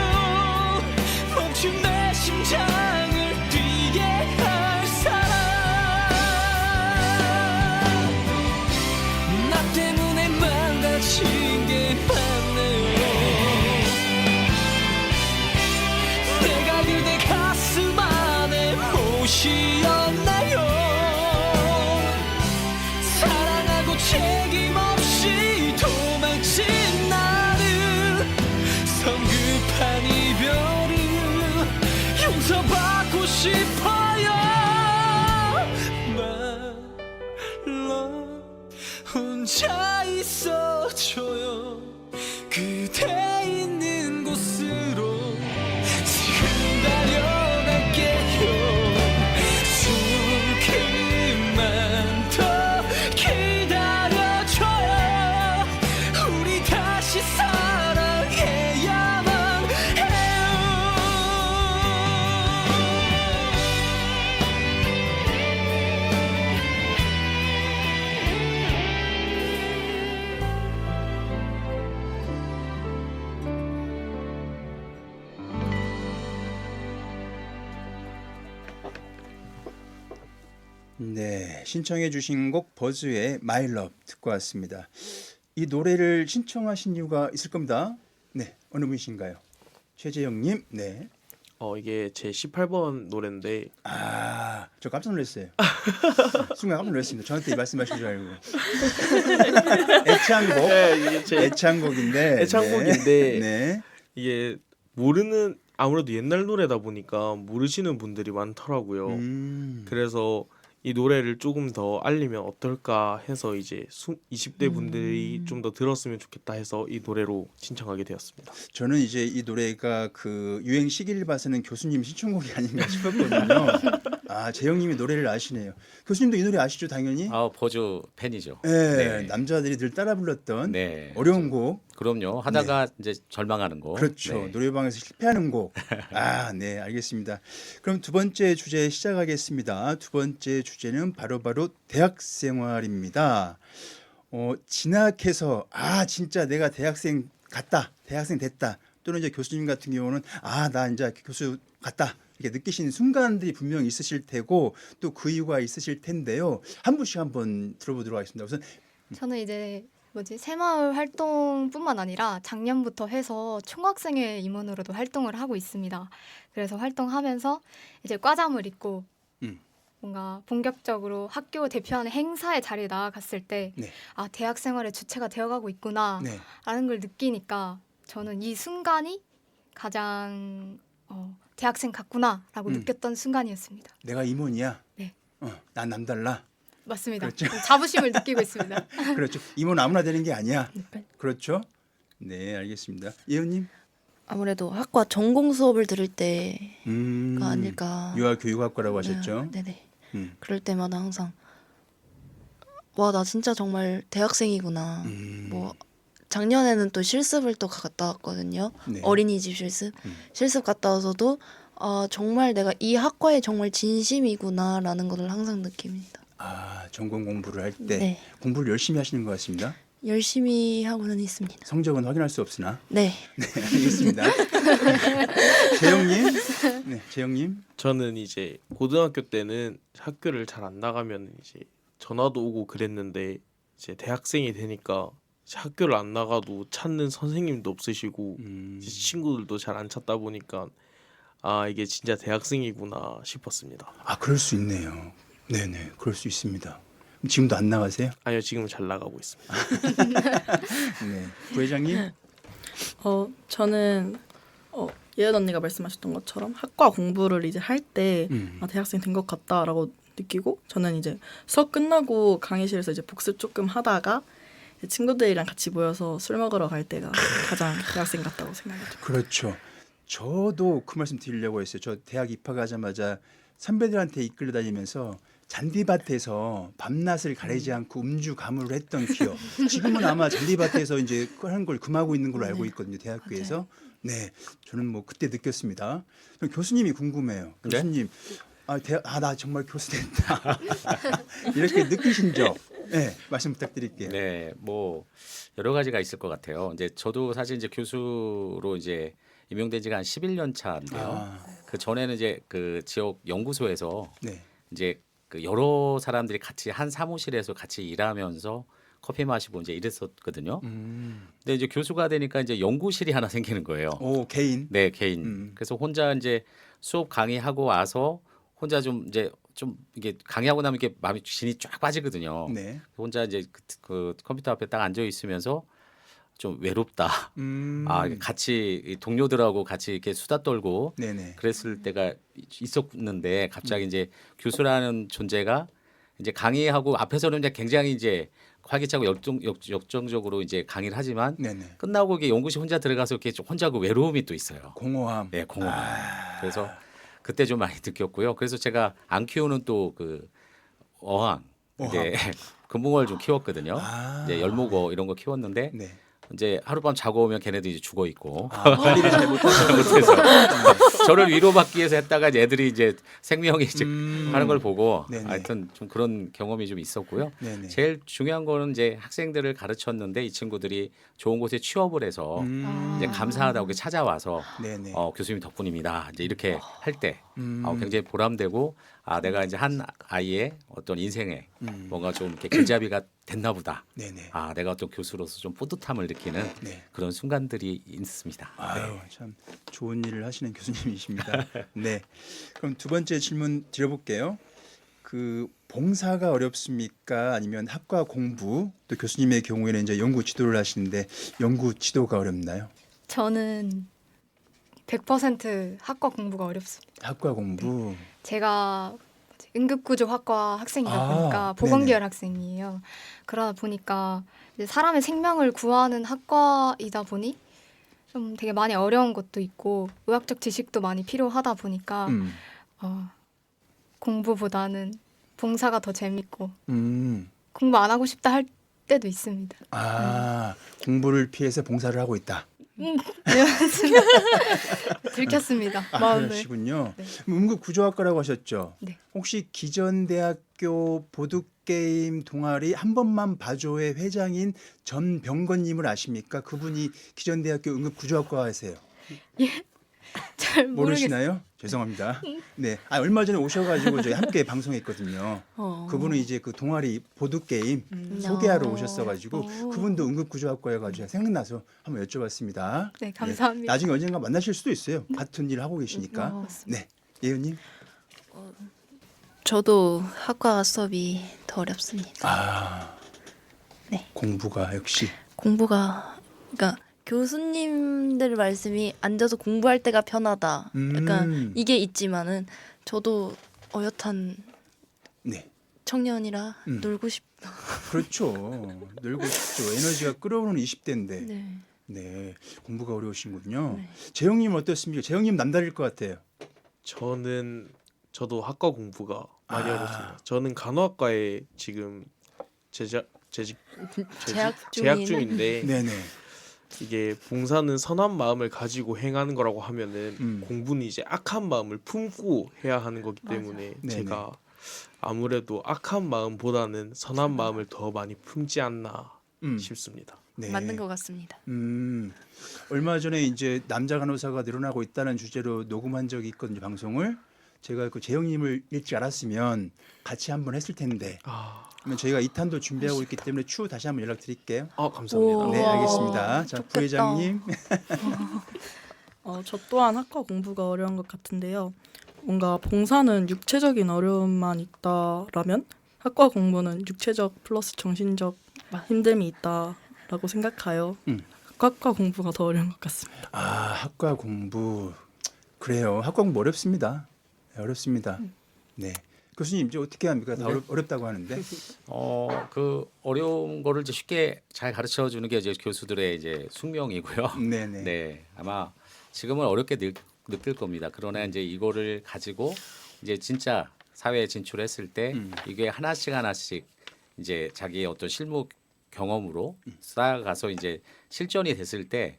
멈춘 내 심장을 뛰게 할 사람 나 때문에 망가진 게 많네요 내가 그대 가슴 안에 옷이었나요 사랑하고 책임 없이 도망친 나를 성급한 이별을 용서받고 싶어요 말로 혼자 있어줘요 그대 있는 곳으로 지금 달려갈게요 조금만 더 기다려줘요 우리 다시 사랑해야만 해요 네, 신청해 주신 곡 버즈의 My Love 듣고 왔습니다. 이 노래를 신청하신 이유가 있을 겁니다. 네, 어느 분이신가요? 최재영님. 네. 이게 제 18번 노래인데 아, 저 깜짝 놀랐어요. 순간 깜짝 놀랐습니다. 저한테 이 말씀하신 줄 알고. 애창곡. 네, 이게 제 애창곡인데. 애창곡인데 네. 이게 아무래도 옛날 노래다 보니까 모르시는 분들이 많더라고요. 그래서 이 노래를 조금 더 알리면 어떨까 해서 이제 20대 분들이 좀 더 들었으면 좋겠다 해서 이 노래로 신청하게 되었습니다. 저는 이제 이 노래가 그 유행 시기를 봐서는 교수님 신청곡이 아닌가 싶었거든요. 아, 재영님이 노래를 아시네요. 교수님도 이 노래 아시죠, 당연히? 아, 버즈 팬이죠. 네, 네. 남자들이 늘 따라 불렀던 네. 어려운 곡. 그럼요. 하다가 이제 절망하는 거. 그렇죠. 네. 노래방에서 실패하는 곡. 아, 네, 알겠습니다. 그럼 두 번째 주제 시작하겠습니다. 두 번째 주제는 바로 대학 생활입니다. 진학해서 진짜 내가 대학생 갔다, 대학생 됐다. 또는 이제 교수님 같은 경우는 나 이제 교수 갔다. 이렇게 느끼시는 순간들이 분명히 있으실 테고 또 그 이유가 있으실 텐데요. 한 분씩 한번 들어보도록 하겠습니다. 우선 저는 이제 새마을 활동뿐만 아니라 작년부터 해서 총학생회 임원으로도 활동을 하고 있습니다. 그래서 활동하면서 이제 과잠을 입고 뭔가 본격적으로 학교 대표하는 행사의 자리에 나아갔을 때 네. 대학 생활의 주체가 되어가고 있구나 네. 라는 걸 느끼니까 저는 이 순간이 가장 대학생 같구나라고 느꼈던 순간이었습니다. 내가 임원이야. 네. 난 남달라. 맞습니다. 그렇죠. 자부심을 느끼고 있습니다. 그렇죠. 임원 아무나 되는 게 아니야. 네. 그렇죠. 네, 알겠습니다. 예은님. 아무래도 학과 전공 수업을 들을 때가 아닐까. 유아교육학과라고 하셨죠. 네네. 음. 그럴 때마다 항상 와, 나 진짜 정말 대학생이구나. 뭐 작년에는 또 실습을 또 갔다 왔거든요. 네. 어린이집 실습. 실습 갔다 와서도 정말 내가 이 학과에 정말 진심이구나라는 것을 항상 느낍니다. 전공 공부를 할 때 네. 공부를 열심히 하시는 것 같습니다. 열심히 하고는 있습니다. 성적은 확인할 수 없으나. 네. 네, 알겠습니다. 재영님. 네, 재영님. 저는 이제 고등학교 때는 학교를 잘 안 나가면 이제 전화도 오고 그랬는데 이제 대학생이 되니까 이제 학교를 안 나가도 찾는 선생님도 없으시고 이제 친구들도 잘 안 찾다 보니까 이게 진짜 대학생이구나 싶었습니다. 그럴 수 있네요. 네네, 그럴 수 있습니다. 그럼 지금도 안 나가세요? 아니요, 지금 잘 나가고 있습니다. 네, 부회장님. 저는 예은 언니가 말씀하셨던 것처럼 학과 공부를 이제 할 때 대학생 된 것 같다라고 느끼고 저는 이제 수업 끝나고 강의실에서 이제 복습 조금 하다가 친구들이랑 같이 모여서 술 먹으러 갈 때가 가장 대학생 같다고 생각해요. 그렇죠. 저도 그 말씀 드리려고 했어요. 저 대학 입학하자마자 선배들한테 이끌려 다니면서 잔디밭에서 밤낮을 가리지 않고 음주 가무를 했던 기억. 지금은 아마 잔디밭에서 이제 하는 걸 금하고 있는 걸로 알고 있거든요. 대학교에서. 네, 저는 뭐 그때 느꼈습니다. 그럼 교수님이 궁금해요. 교수님, 나 정말 교수 됐다. 이렇게 느끼신 적, 네, 말씀 부탁드릴게요. 네, 뭐 여러 가지가 있을 것 같아요. 이제 저도 사실 이제 교수로 이제 임용된 지가 한 11년 차인데요. 그 전에는 이제 그 지역 연구소에서 네. 이제 그 여러 사람들이 같이 한 사무실에서 같이 일하면서 커피 마시고 이제 이랬었거든요. 근데 이제 교수가 되니까 이제 연구실이 하나 생기는 거예요. 오, 개인. 네, 개인. 그래서 혼자 이제 수업 강의하고 와서 혼자 좀 이게 강의하고 나면 이게 마음이 진이 쫙 빠지거든요. 네. 혼자 이제 그 컴퓨터 앞에 딱 앉아 있으면서 좀 외롭다. 같이 이 동료들하고 같이 이렇게 수다 떨고 네네. 그랬을 때가 있었는데 갑자기 이제 교수라는 존재가 이제 강의하고 앞에서는 이제 굉장히 이제 활기차고 역정적으로 이제 강의를 하지만 네네. 끝나고 이게 연구실 혼자 들어가서 이렇게 좀 혼자 그 외로움이 또 있어요. 공허함. 네, 공허함. 그래서 그때 좀 많이 느꼈고요. 그래서 제가 안 키우는 또 그 어항, 이제 금붕어를 좀 키웠거든요. 이제 열무거 이런 거 키웠는데 네. 이제 하룻밤 자고 오면 걔네들이 이제 죽어 있고 관리를 잘 못해서 저를 위로받기 위해서 했다가 이제 애들이 이제 생명이 이제 하는 걸 보고 네네. 하여튼 좀 그런 경험이 좀 있었고요. 네네. 제일 중요한 거는 이제 학생들을 가르쳤는데 이 친구들이 좋은 곳에 취업을 해서 이제 감사하다고 찾아와서 네네. 교수님 덕분입니다. 이제 이렇게 할 때 굉장히 보람되고 내가 이제 한 아이의 어떤 인생에 음. 뭔가 좀 이렇게 길잡이가 됐나 보다. 네네. 내가 어떤 교수로서 좀 뿌듯함을 느끼는 네. 그런 순간들이 있습니다. 아유, 참 좋은 일을 하시는 교수님이십니다. 네. 그럼 두 번째 질문 드려볼게요. 그 봉사가 어렵습니까? 아니면 학과 공부? 또 교수님의 경우에는 이제 연구 지도를 하시는데 연구 지도가 어렵나요? 저는 100% 학과 공부가 어렵습니다. 학과 공부. 제가 응급구조학과 학생이다 아, 보니까 보건계열 학생이에요. 그러다 보니까 이제 사람의 생명을 구하는 학과이다 보니 좀 되게 많이 어려운 것도 있고 의학적 지식도 많이 필요하다 보니까 음. 공부보다는 봉사가 더 재밌고 음. 공부 안 하고 싶다 할 때도 있습니다. 공부를 피해서 봉사를 하고 있다. 네, 들켰습니다. 마음을. 그러시군요. 네. 응급구조학과라고 하셨죠? 네. 혹시 기전대학교 보드게임 동아리 한 번만 봐줘의 회장인 전병건님을 아십니까? 그분이 기전대학교 응급구조학과에세요. 잘 모르겠어요. 모르시나요? 죄송합니다. 네, 얼마 전에 오셔가지고 저희 함께 방송했거든요. 그분은 이제 그 동아리 보드 게임 소개하러 오셨어가지고 오. 그분도 응급구조학과여가지고 생각나서 한번 여쭤봤습니다. 네, 감사합니다. 나중에 언젠가 만나실 수도 있어요. 같은 일 하고 계시니까. 맞습니다. 네, 예은님. 저도 학과 수업이 더 어렵습니다. 네. 공부가 역시. 공부가 그러니까 교수님들 말씀이 앉아서 공부할 때가 편하다. 약간 이게 있지만은 저도 어엿한 네, 청년이라 놀고 싶다. 그렇죠. 늘고 싶죠. 에너지가 끓어오르는 20대인데. 네. 네, 공부가 어려우신군요. 네. 재영님 어떻습니까? 재영님 남다를 것 같아요. 저도 학과 공부가 많이 어렵습니다. 저는 간호학과에 지금 재학 중인데 네네. 이게 봉사는 선한 마음을 가지고 행하는 거라고 하면은 공부는 이제 악한 마음을 품고 해야 하는 거기 때문에 네네. 제가 아무래도 악한 마음보다는 선한 마음을 더 많이 품지 않나 싶습니다. 네. 맞는 것 같습니다. 얼마 전에 이제 남자 간호사가 늘어나고 있다는 주제로 녹음한 적이 있거든요, 방송을. 제가 그 재영님을 일찍 알았으면 같이 한번 했을 텐데. 그러면 저희가 2탄도 준비하고 있기 때문에 추후 다시 한번 연락드릴게요. 감사합니다. 네, 알겠습니다. 자, 부회장님. 저 또한 학과 공부가 어려운 것 같은데요. 뭔가 봉사는 육체적인 어려움만 있다라면 학과 공부는 육체적 플러스 정신적 힘듦이 있다라고 생각해요. 학과 공부가 더 어려운 것 같습니다. 학과 공부. 그래요. 학과 공부 어렵습니다. 네, 어렵습니다. 네. 교수님 이제 어떻게 합니까? 다 어렵다고 하는데. 그 어려운 거를 이제 쉽게 잘 가르쳐 주는 게 이제 교수들의 이제 숙명이고요. 네네. 네, 아마 지금은 어렵게 느낄 겁니다. 그러나 이제 이거를 가지고 이제 진짜 사회에 진출했을 때 이게 하나씩 이제 자기의 어떤 실무 경험으로 쌓아가서 이제 실전이 됐을 때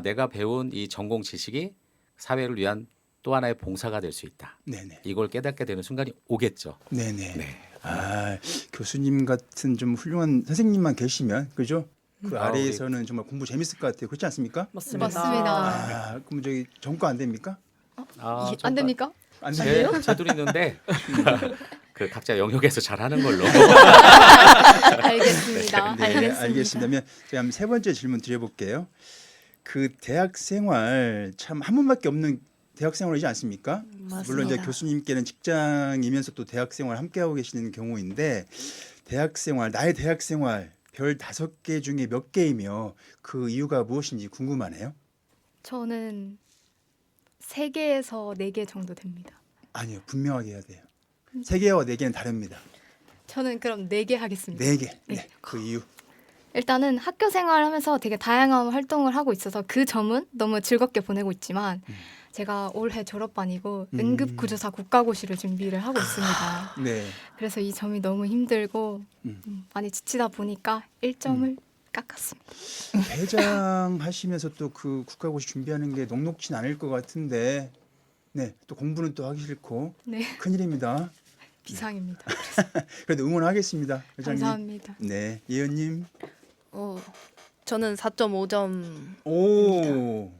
내가 배운 이 전공 지식이 사회를 위한 또 하나의 봉사가 될 수 있다. 네네. 이걸 깨닫게 되는 순간이 오겠죠. 네네. 네. 교수님 같은 좀 훌륭한 선생님만 계시면 그죠? 그 아래에서는 정말 공부 재밌을 것 같아요. 그렇지 않습니까? 맞습니다. 그럼 저기 전과 안 됩니까? 안 됩니까? 안 돼요? 제도 있는데 그 각자 영역에서 잘하는 걸로. 알겠습니다. 네, 알겠습니다. 그러면 제가 한번 세 번째 질문 드려볼게요. 그 대학 생활 참 한 번밖에 없는 대학 생활이지 않습니까? 맞습니다. 물론 이제 교수님께는 직장이면서 또 대학 생활 함께 하고 계시는 경우인데 대학 생활 나의 대학 생활 별 5개 중에 몇 개이며 그 이유가 무엇인지 궁금하네요. 저는 3개에서 4개 정도 됩니다. 아니요, 분명하게 해야 돼요. 3개와 4개는 다릅니다. 저는 그럼 4개 하겠습니다. 4개. 네, 그 이유. 일단은 학교 생활하면서 되게 다양한 활동을 하고 있어서 그 점은 너무 즐겁게 보내고 있지만 제가 올해 졸업반이고 응급구조사 국가고시를 준비를 하고 있습니다. 네. 그래서 이 점이 너무 힘들고 많이 지치다 보니까 1점을 깎았습니다. 회장 하시면서 또 그 국가고시 준비하는 게 녹록진 않을 것 같은데 네, 또 공부는 또 하기 싫고 네, 큰일입니다. 비상입니다. 그래도 응원하겠습니다. 회장님. 감사합니다. 네, 예은님. 저는 4.5점. 오.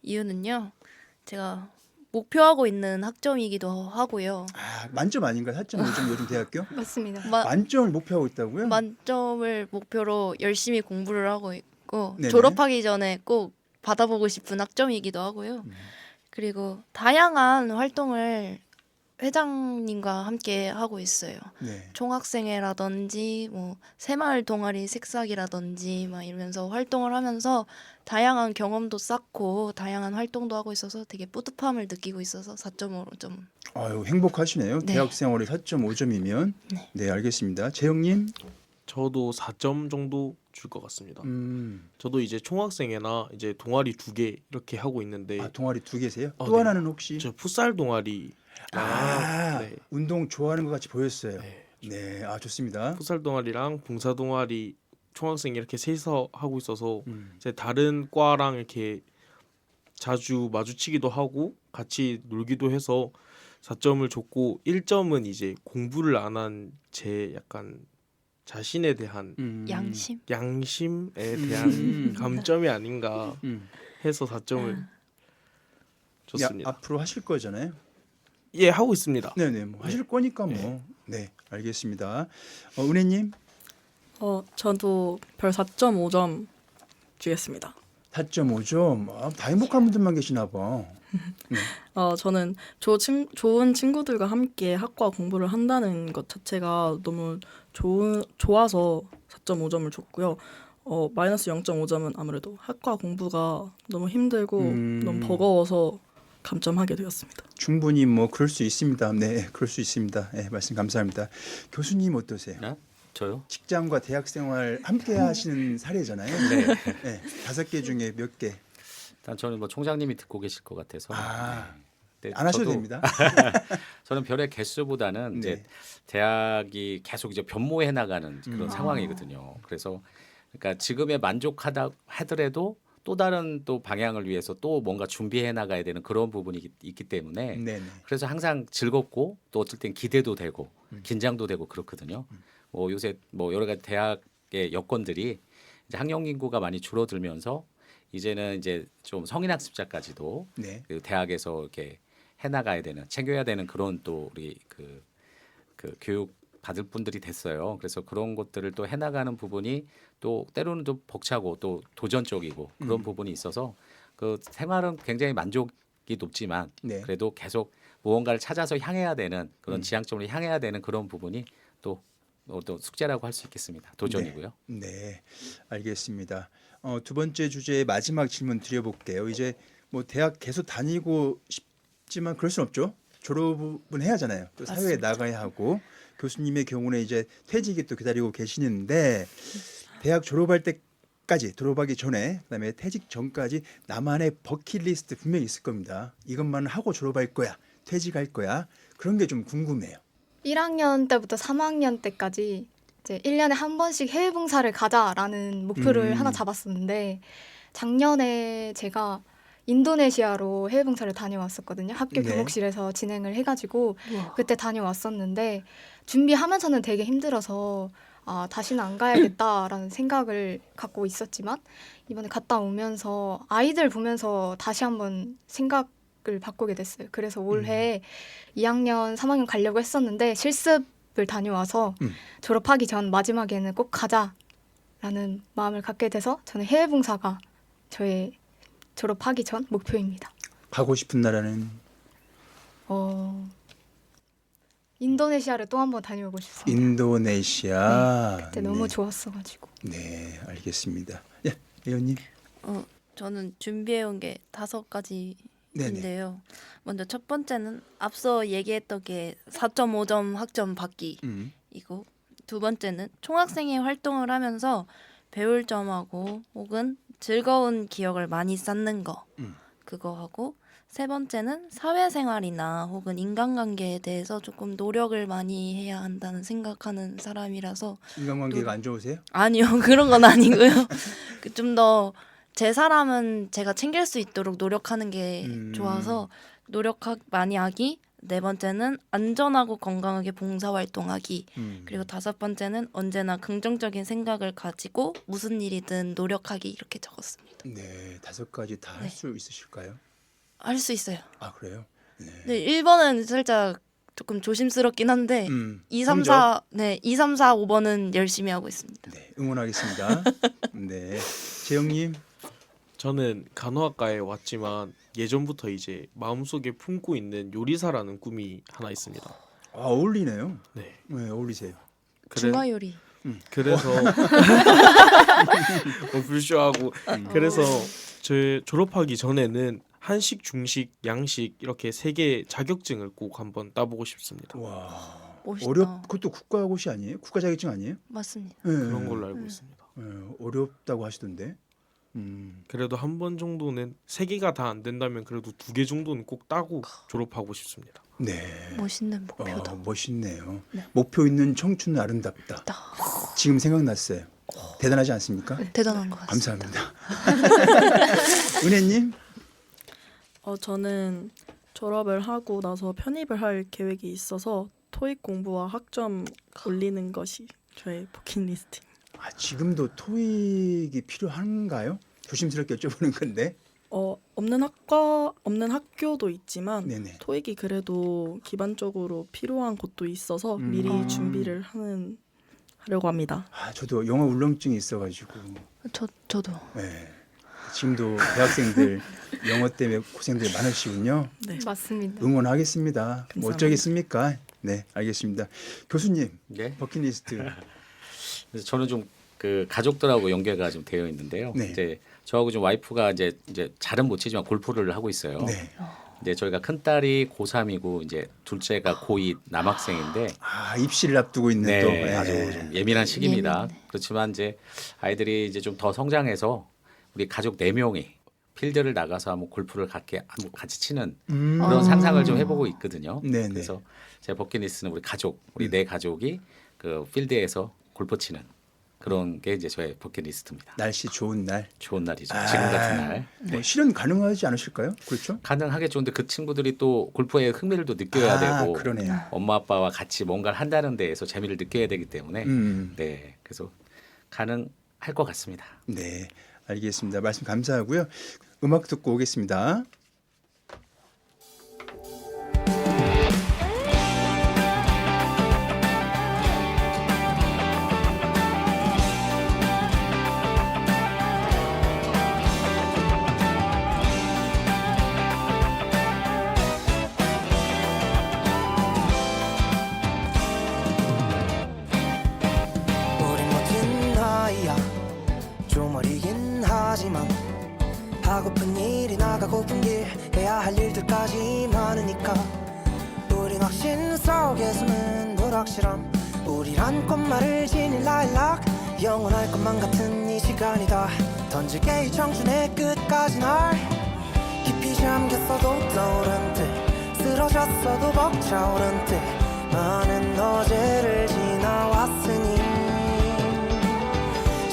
이유는요. 제가 목표하고 있는 학점이기도 하고요. 아, 만점 아닌가요? 4.5점 요즘 대학교? 맞습니다. 만점을 목표하고 있다고요? 만점을 목표로 열심히 공부를 하고 있고 네네. 졸업하기 전에 꼭 받아보고 싶은 학점이기도 하고요. 그리고 다양한 활동을 회장님과 함께 하고 있어요. 네. 총학생회라든지 뭐 새마을 동아리 색싹이라든지 막 이러면서 활동을 하면서 다양한 경험도 쌓고 다양한 활동도 하고 있어서 되게 뿌듯함을 느끼고 있어서 4.5점. 아유, 행복하시네요. 네. 대학 생활이 4.5점이면. 네. 네, 알겠습니다. 재영님. 저도 4점 정도 줄 것 같습니다. 저도 이제 총학생회나 이제 동아리 2개 이렇게 하고 있는데 아, 동아리 2개세요? 아, 또 네. 하나는 혹시? 저 풋살 동아리 네. 운동 좋아하는 것 같이 보였어요. 네. 네, 아, 좋습니다. 풋살 동아리랑 봉사 동아리 총학생 이렇게 셋이서 하고 있어서 음. 이제 다른 과랑 이렇게 자주 마주치기도 하고 같이 놀기도 해서 4점을 줬고 1점은 이제 공부를 안 한 제 약간 자신에 대한 양심. 양심에 대한 감점이 아닌가 해서 4점을 줬습니다. 앞으로 하실 거잖아요. 예, 하고 있습니다. 네네, 뭐 하실 거니까 뭐. 네, 알겠습니다. 은혜님. 저도 별 4.5점 주겠습니다. 4.5점. 아, 다 행복한 분들만 계시나 봐. 저는 좋은 친구들과 함께 학과 공부를 한다는 것 자체가 너무 좋아서 4.5점을 줬고요. 마이너스 0.5점은 아무래도 학과 공부가 너무 힘들고 너무 버거워서 감점하게 되었습니다. 충분히 뭐 그럴 수 있습니다. 네, 그럴 수 있습니다. 네, 말씀 감사합니다. 교수님 어떠세요? 네? 저요? 직장과 대학 생활 함께 하시는 사례잖아요. 네. 네, 5개 중에 몇 개? 일단 저는 뭐 총장님이 듣고 계실 것 같아서 네, 안 하셔도 저도 됩니다. 저는 별의 개수보다는 이제 네. 대학이 계속 이제 변모해 나가는 그런 상황이거든요. 그래서 그러니까 지금에 만족하다 하더라도 또 다른 또 방향을 위해서 또 뭔가 준비해 나가야 되는 그런 부분이 있기 때문에 네네. 그래서 항상 즐겁고 또 어떨 땐 기대도 되고 긴장도 되고 그렇거든요. 뭐 요새 뭐 여러 가지 대학의 여건들이 이제 학령 인구가 많이 줄어들면서 이제는 이제 좀 성인 학습자까지도 네. 그 대학에서 이렇게 해나가야 되는 챙겨야 되는 그런 또 우리 그 교육 받을 분들이 됐어요. 그래서 그런 것들을 또 해나가는 부분이 또 때로는 좀 벅차고 또 도전적이고 그런 부분이 있어서 그 생활은 굉장히 만족이 높지만 네. 그래도 계속 무언가를 찾아서 향해야 되는 그런 지향점을 향해야 되는 그런 부분이 또 숙제라고 할 수 있겠습니다. 도전이고요. 네, 알겠습니다. 두 번째 주제의 마지막 질문 드려볼게요. 이제 뭐 대학 계속 다니고 싶지만 그럴 순 없죠. 졸업은 해야 하잖아요. 또 사회에 나가야 하고 교수님의 경우는 이제 퇴직이 또 기다리고 계시는데 대학 졸업하기 전에 그다음에 퇴직 전까지 나만의 버킷리스트 분명히 있을 겁니다. 이것만 하고 졸업할 거야, 퇴직할 거야. 그런 게 좀 궁금해요. 1학년 때부터 3학년 때까지 이제 1년에 한 번씩 해외 봉사를 가자라는 목표를 하나 잡았었는데 작년에 제가 인도네시아로 해외 봉사를 다녀왔었거든요. 학교 네. 교목실에서 진행을 해가지고 그때 다녀왔었는데 준비하면서는 되게 힘들어서 다시는 안 가야겠다라는 생각을 갖고 있었지만 이번에 갔다 오면서 아이들 보면서 다시 한번 생각을 바꾸게 됐어요. 그래서 올해 2학년, 3학년 가려고 했었는데 실습을 다녀와서 졸업하기 전 마지막에는 꼭 가자라는 마음을 갖게 돼서 저는 해외 봉사가 저의 졸업하기 전 목표입니다. 가고 싶은 나라는 인도네시아를 또 한 번 다녀오고 싶습니다. 인도네시아. 그때 너무 좋았어가지고. 네, 알겠습니다. 예, 예원님. 저는 준비해온 게 5가지인데요. 먼저 첫 번째는 앞서 얘기했던 게 4.5점 학점 받기이고 두 번째는 총학생회 활동을 하면서 배울 점하고 혹은 즐거운 기억을 많이 쌓는 거 그거 하고 세 번째는 사회생활이나 혹은 인간관계에 대해서 조금 노력을 많이 해야 한다는 생각하는 사람이라서 인간관계가 안 좋으세요? 아니요 그런 건 아니고요. 좀 더 제 사람은 제가 챙길 수 있도록 노력하는 게 좋아서 노력 많이 하기. 네 번째는 안전하고 건강하게 봉사활동하기. 그리고 다섯 번째는 언제나 긍정적인 생각을 가지고 무슨 일이든 노력하기 이렇게 적었습니다. 네, 5가지 다 할 수 있으실까요? 할 수 있어요. 아, 그래요? 네, 1번은 살짝 조금 조심스럽긴 한데 2, 3, 성적? 4, 네, 2, 3, 4, 5번은 열심히 하고 있습니다. 네, 응원하겠습니다. 네, 재영님. 저는 간호학과에 왔지만 예전부터 이제 마음속에 품고 있는 요리사라는 꿈이 하나 있습니다. 아, 어울리네요. 네. 네, 어울리세요. 중화 요리. 그래서 불쇼하고 그래서 제 졸업하기 전에는 한식, 중식, 양식 이렇게 3개 자격증을 꼭 한번 따보고 싶습니다. 와, 멋있다. 그것도 국가고시 아니에요? 국가 자격증 아니에요? 맞습니다. 네, 그런 걸로 알고 있습니다. 네, 어렵다고 하시던데. 그래도 한 번 정도는 3개가 다 안 된다면 그래도 2개 정도는 꼭 따고 졸업하고 싶습니다. 네. 멋있는 목표다. 멋있네요. 네. 목표 있는 청춘은 아름답다. 지금 생각났어요. 대단하지 않습니까? 대단한 것 같습니다. 감사합니다. 은혜님. 저는 졸업을 하고 나서 편입을 할 계획이 있어서 토익 공부와 학점 올리는 것이 저의 버킷리스트. 아, 지금도 토익이 필요한가요? 조심스럽게 여쭤보는 건데. 없는 학교도 있지만 네네. 토익이 그래도 기반적으로 필요한 곳도 있어서 미리 준비를 하려고 합니다. 아, 저도 영어 울렁증이 있어가지고. 저도. 네. 지금도 대학생들 영어 때문에 고생들 많으시군요. 네. 맞습니다. 응원하겠습니다. 뭐 감사합니다. 어쩌겠습니까? 네, 알겠습니다. 교수님, 네. 버킷리스트. 그래서 저는 좀 그 가족들하고 연계가 좀 되어 있는데요. 네. 이제 저하고 좀 와이프가 이제 잘은 못 치지만 골프를 하고 있어요. 네. 이제 저희가 큰 딸이 고3이고 이제 둘째가 고2 남학생인데 아, 입시를 앞두고 있는 네, 또. 아주 좀 예민한 시기입니다. 예민해. 그렇지만 이제 아이들이 이제 좀 더 성장해서 우리 가족 4명이 필드를 나가서 한번 골프를 같이 치는 그런 상상을 좀 해보고 있거든요. 네네. 그래서 제 버킷리스트는 우리 네 가족이 그 필드에서 골프 치는 그런 게 이제 저의 버킷리스트입니다. 날씨 좋은 날. 좋은 날이죠. 지금 같은 날. 뭐 실현 가능하지 않으실까요? 그렇죠? 가능하겠죠. 근데 그 친구들이 또 골프에 흥미를 또 느껴야 되고 그러네요. 엄마 아빠와 같이 뭔가를 한다는 데에서 재미를 느껴야 되기 때문에 네, 그래서 가능할 것 같습니다. 네, 알겠습니다. 말씀 감사하고요. 음악 듣고 오겠습니다. 우린 멋진 아이야 좀 어리긴 하지만 하고픈 일이 나가고픈 길 해야 할 일들까지 많으니까 우린 확신 속에 숨은 불확실함 우리란 꽃말을 지닌 라일락 영원할 것만 같은 이 시간이다 던질게 이 청춘의 끝까지 날 깊이 잠겼어도 떠오른 듯 쓰러졌어도 벅차오른 듯 많은 어제를 지나왔으니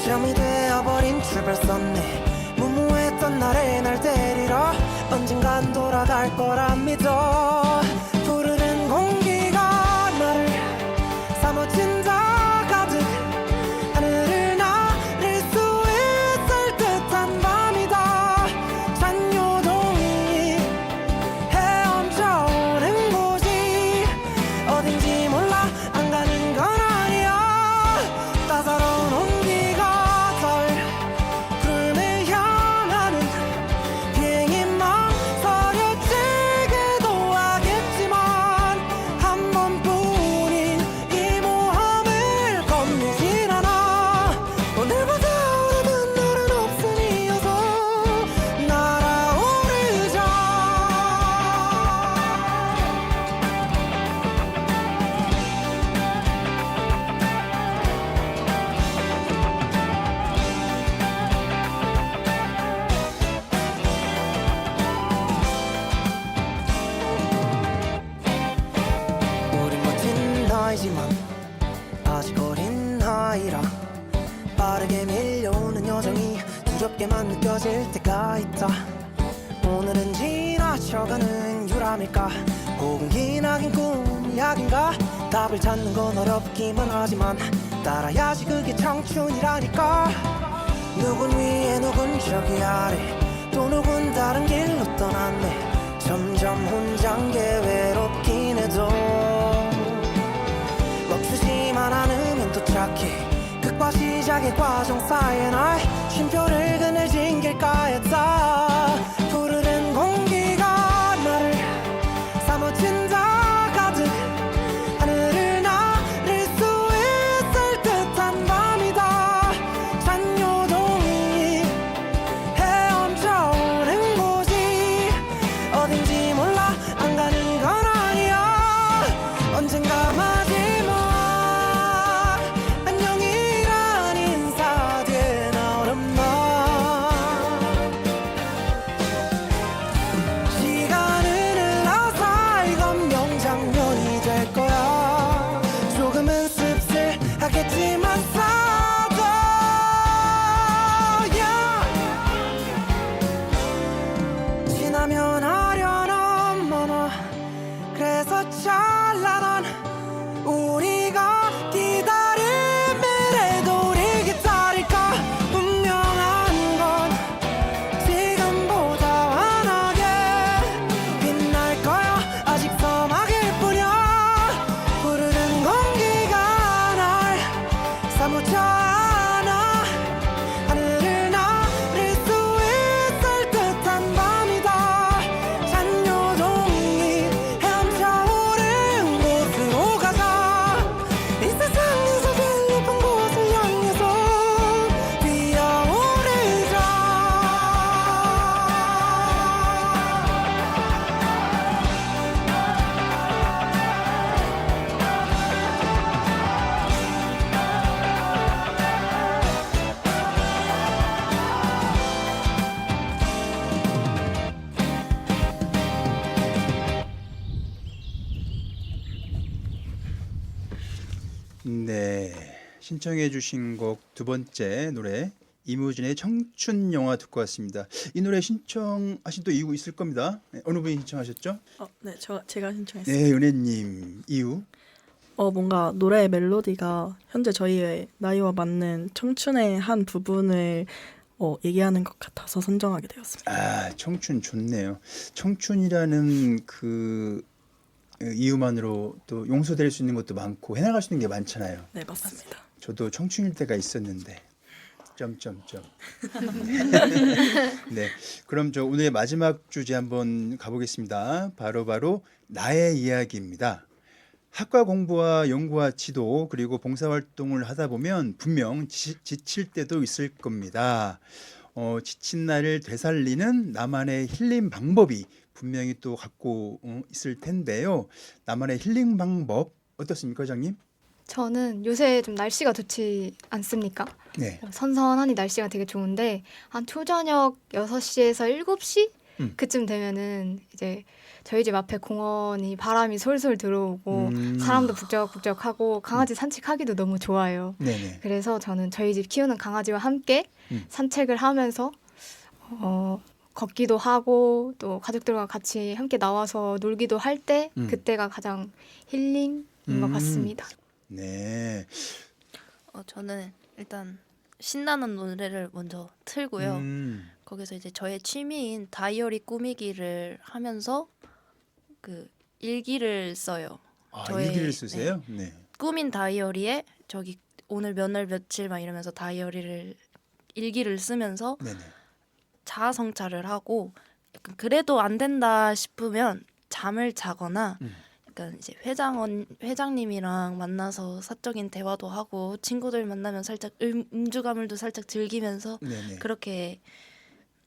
점이 되어버린 출발선네 무모했던 나를 날 데리러 언젠간 돌아갈 거라 믿어 푸르른 공기가 나를 사무친다 가득 하늘을 나를 수 있을 듯한 밤이다 잔요동이 헤엄쳐오는 곳이 어딘지 몰라 안 가는 건 아니야 따사로운 온기가 덜 구름을 향하는 비행이 망설여지기도 하겠지만 한 번뿐인 이 모험을 겁내질 않아 오늘보다 오래된 날은 없으니 어서 날아오르자 우린 멋진 나이지만 아직 어린 아이라 빠르게 밀려오는 여정이 두렵게만 느껴질 때가 있다 오늘은 지나쳐가는 유람일까 혹은 기나긴 꿈이 약인가 답을 찾는 건 어렵기만 하지만 따라야지 그게 청춘이라니까 누군 위에 누군 저기 아래 또 누군 다른 길로 떠났네 점점 혼잔 게 외롭긴 해도 멈추지만 않으면 도착해 극과 시작의 과정 사이에 날 쉼표를 그늘진 길가에 다 푸르른 공기가 나를 사무친다 가득 하늘을 나를 수 있을 듯한 밤이다 잔요동이 헤엄쳐오는 곳이 어딘지 몰라 안 가는 건 아니야 언젠가 마지막 안녕이란 인사 뒤에 나오는 말 시간은 흘러서 이건 명장면이 될 거야 조금은 씁쓸하겠지만 싸도 지나면 아련한 만화 그래서 잘나던 우리가 기다릴 미래도 우리 기다릴까 분명한 건 지금보다 환하게 빛날 거야 아직 서막일 뿐이야 푸르른 공기가 날 사무쳐 안아 하늘을 나를 수 있을 듯한 밤이다 잔요동이 헤엄쳐오는 곳으로 가자 이 세상에서 제일 높은 곳을 향해서 뛰어오르자 네, 신청해 주신 곡 두 번째 노래 이무진의 청춘 영화 듣고 왔습니다. 이 노래 신청하신 또 이유 있을 겁니다. 네, 어느 분이 신청하셨죠? 네, 제가 신청했어요. 네, 은혜님 이유. 뭔가 노래의 멜로디가 현재 저희의 나이와 맞는 청춘의 한 부분을 얘기하는 것 같아서 선정하게 되었습니다. 아, 청춘 좋네요. 청춘이라는 그 이유만으로 또 용서될 수 있는 것도 많고 해나갈 수 있는 게 많잖아요. 네, 맞습니다. 저도 청춘일 때가 있었는데 점점점. 네, 그럼 저 오늘의 마지막 주제 한번 가보겠습니다. 바로 나의 이야기입니다. 학과 공부와 연구와 지도 그리고 봉사활동을 하다 보면 분명 지칠 때도 있을 겁니다. 지친 나를 되살리는 나만의 힐링 방법이 분명히 또 갖고 있을 텐데요. 나만의 힐링 방법 어떻습니까, 회장님? 저는 요새 좀 날씨가 좋지 않습니까? 네. 선선하니 날씨가 되게 좋은데 한 초저녁 6시에서 7시 음. 그쯤 되면은 이제 저희 집 앞에 공원이 바람이 솔솔 들어오고 사람도 북적북적하고 강아지 산책하기도 너무 좋아요. 네네. 그래서 저는 저희 집 키우는 강아지와 함께 산책을 하면서 걷기도 하고 또 가족들과 같이 함께 나와서 놀기도 할 때 그때가 가장 힐링인 것 같습니다. 네. 저는 일단 신나는 노래를 먼저 틀고요. 거기서 이제 저의 취미인 다이어리 꾸미기를 하면서 그 일기를 써요. 아, 저의, 일기를 쓰세요? 네. 꾸민 다이어리에 저기 오늘 몇 날 며칠 막 이러면서 일기를 쓰면서 네네. 자아 성찰을 하고 약간 그래도 안 된다 싶으면 잠을 자거나 약간 이제 회장님이랑 만나서 사적인 대화도 하고 친구들 만나면 살짝 음주가물도 살짝 즐기면서 네네. 그렇게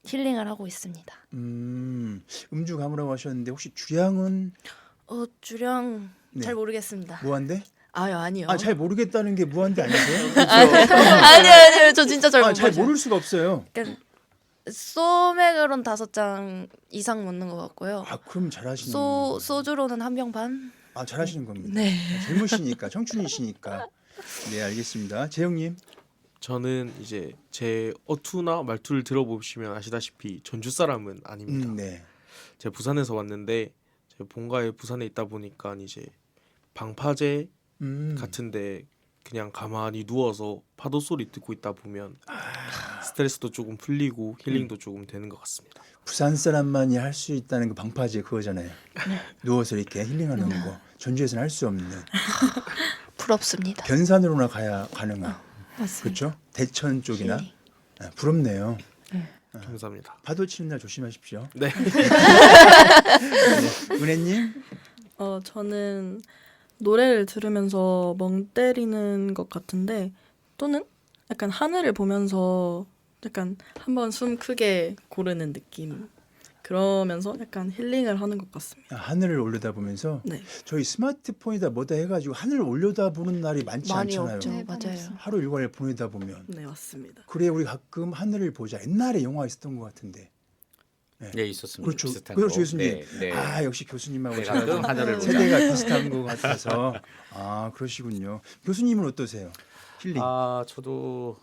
힐링을 하고 있습니다. 음주 가무라고 하셨는데 혹시 주량은 주량 네. 잘 모르겠습니다. 무한대? 아니요. 아, 잘 모르겠다는 게 무한대 아니세요? 아니요. 저 진짜 잘 못 잘 마셔요. 모를 수가 없어요. 그러니까 소맥으로는 5잔 이상 먹는 것 같고요. 아, 그럼 잘하시는. 소주로는 한 병 반. 아, 잘하시는 겁니다. 네. 젊으시니까, 청춘이시니까. 네, 알겠습니다. 재영님. 저는 이제 제 어투나 말투를 들어보시면 아시다시피 전주 사람은 아닙니다. 네. 제가 부산에서 왔는데 제 본가에 부산에 있다 보니까 이제 방파제 같은데 그냥 가만히 누워서 파도 소리 듣고 있다 보면 스트레스도 조금 풀리고 힐링도 조금 되는 것 같습니다. 부산 사람만이 할 수 있다는 그 방파제 그거잖아요. 누워서 이렇게 힐링하는 거. 전주에서는 할 수 없는. 부럽습니다. 변산으로나 가야 가능한. 맞습니다. 그렇죠? 대천 쪽이나. 힐링. 아, 부럽네요. 감사합니다. 파도 치는 날 조심하십시오. 네. 네. 은혜님? 저는 노래를 들으면서 멍 때리는 것 같은데 또는 약간 하늘을 보면서 약간 한번 숨 크게 고르는 느낌. 그러면서 약간 힐링을 하는 것 같습니다. 하늘을 올려다보면서 네. 저희 스마트폰이다 뭐다 해가지고 하늘을 올려다보는 날이 많지 많이 않잖아요. 없죠. 네, 맞아요. 하루 일과를 보내다 보면 네, 맞습니다. 그래 우리 가끔 하늘을 보자. 옛날에 영화 있었던 것 같은데. 네, 있었습니다. 그렇죠. 비슷한 그렇죠, 거. 교수님. 네, 네. 아 역시 교수님하고 내가 제가 끔 좀 하늘을 보자. 세대가 비슷한 것 같아서. 아 그러시군요. 교수님은 어떠세요? 힐링. 저도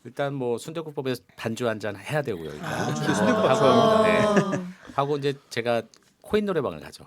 일단 뭐 순대국밥에서 반주 한 잔 해야 되고요. 일단. 그렇죠. 순대국밥 하고, 좋아합니다. 네. 하고 이제 제가 코인 노래방을 가죠.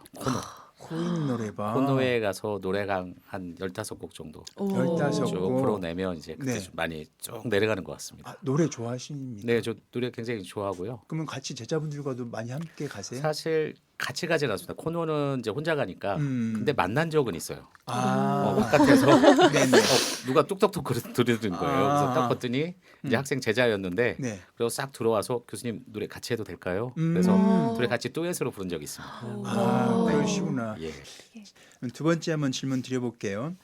코인 노래방. 코노에 가서 노래강 한 15곡 정도 오. 15 쭉 곡. 풀어내면 이제 그때 네. 좀 많이 쭉 내려가는 것 같습니다. 아, 노래 좋아하십니까? 네, 저 노래 굉장히 좋아하고요. 그러면 같이 제자분들과도 많이 함께 가세요? 사실 같이 가진 않습니다. 코노는 이제 혼자 가니까. 근데 만난 적은 있어요. 아, 바깥에서 네네. 누가 뚝뚝뚝 들이는 거예요. 그래서 딱 봤더니 이제 학생 제자였는데 네. 그리고 싹 들어와서 교수님 노래 같이 해도 될까요? 음. 그래서 둘이 같이 듀엣으로 부른 적이 있습니다. 아, 네. 그러시구나. 예. 두 번째 한번 질문 드려볼게요.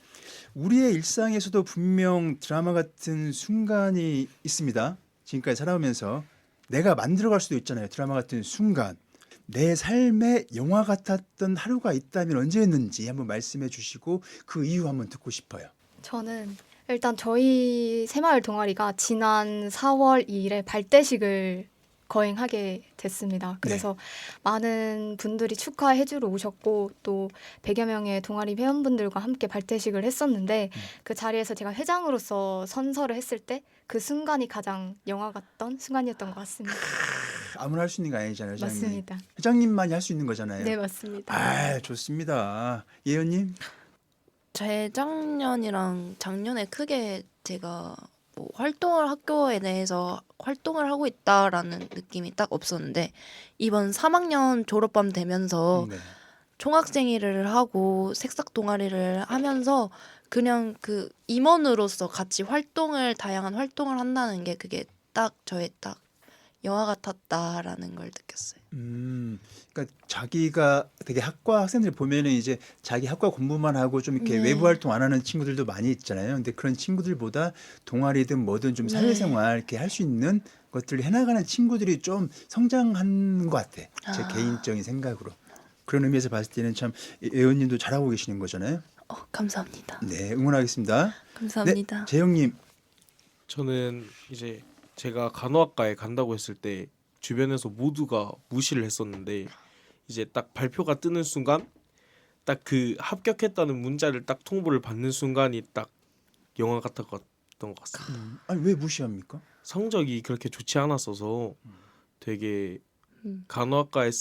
우리의 일상에서도 분명 드라마 같은 순간이 있습니다. 지금까지 살아오면서 내가 만들어갈 수도 있잖아요. 드라마 같은 순간. 내 삶에 영화 같았던 하루가 있다면 언제였는지 한번 말씀해 주시고 그 이유 한번 듣고 싶어요. 저는 일단 저희 새마을 동아리가 지난 4월 2일에 발대식을 거행하게 됐습니다. 그래서 많은 분들이 축하해주러 오셨고 또 100여 명의 동아리 회원분들과 함께 발대식을 했었는데 그 자리에서 제가 회장으로서 선서를 했을 때 그 순간이 가장 영화 같던 순간이었던 것 같습니다. 아무나 할 수 있는 거 아니잖아요, 회장님. 맞습니다. 회장님만이 할 수 있는 거잖아요. 네, 맞습니다. 아, 좋습니다. 예연님? 재작년이랑 작년에 크게 제가 뭐 활동을 학교에 대해서 활동을 하고 있다라는 느낌이 딱 없었는데 이번 3학년 졸업반 되면서 네. 총학생회를 하고 색sắc 동아리를 하면서 그냥 그 임원으로서 같이 다양한 활동을 한다는 게 그게 딱 저의 딱 영화 같았다라는 걸 느꼈어요. 그러니까 자기가 되게 학과 학생들 보면은 이제 자기 학과 공부만 하고 좀 이렇게 네. 외부 활동 안 하는 친구들도 많이 있잖아요. 근데 그런 친구들보다 동아리든 뭐든 좀 사회생활 이렇게 할 수 있는 것들을 해나가는 친구들이 좀 성장한 것 같아. 제 개인적인 생각으로. 그런 의미에서 봤을 때는 참 예원님도 잘하고 계시는 거잖아요. 감사합니다. 네, 응원하겠습니다. 감사합니다. 네, 재영님. 저는 이제 제가 간호학과에 간다고 했을 때 주변에서 모두가 무시를 했었는데 이제 딱 발표가 뜨는 순간 딱 그 합격했다는 문자를 딱 통보를 받는 순간이 딱 영화 같았던 것 같습니다. 아니 왜 무시합니까? 성적이 그렇게 좋지 않았어서 되게 간호학과를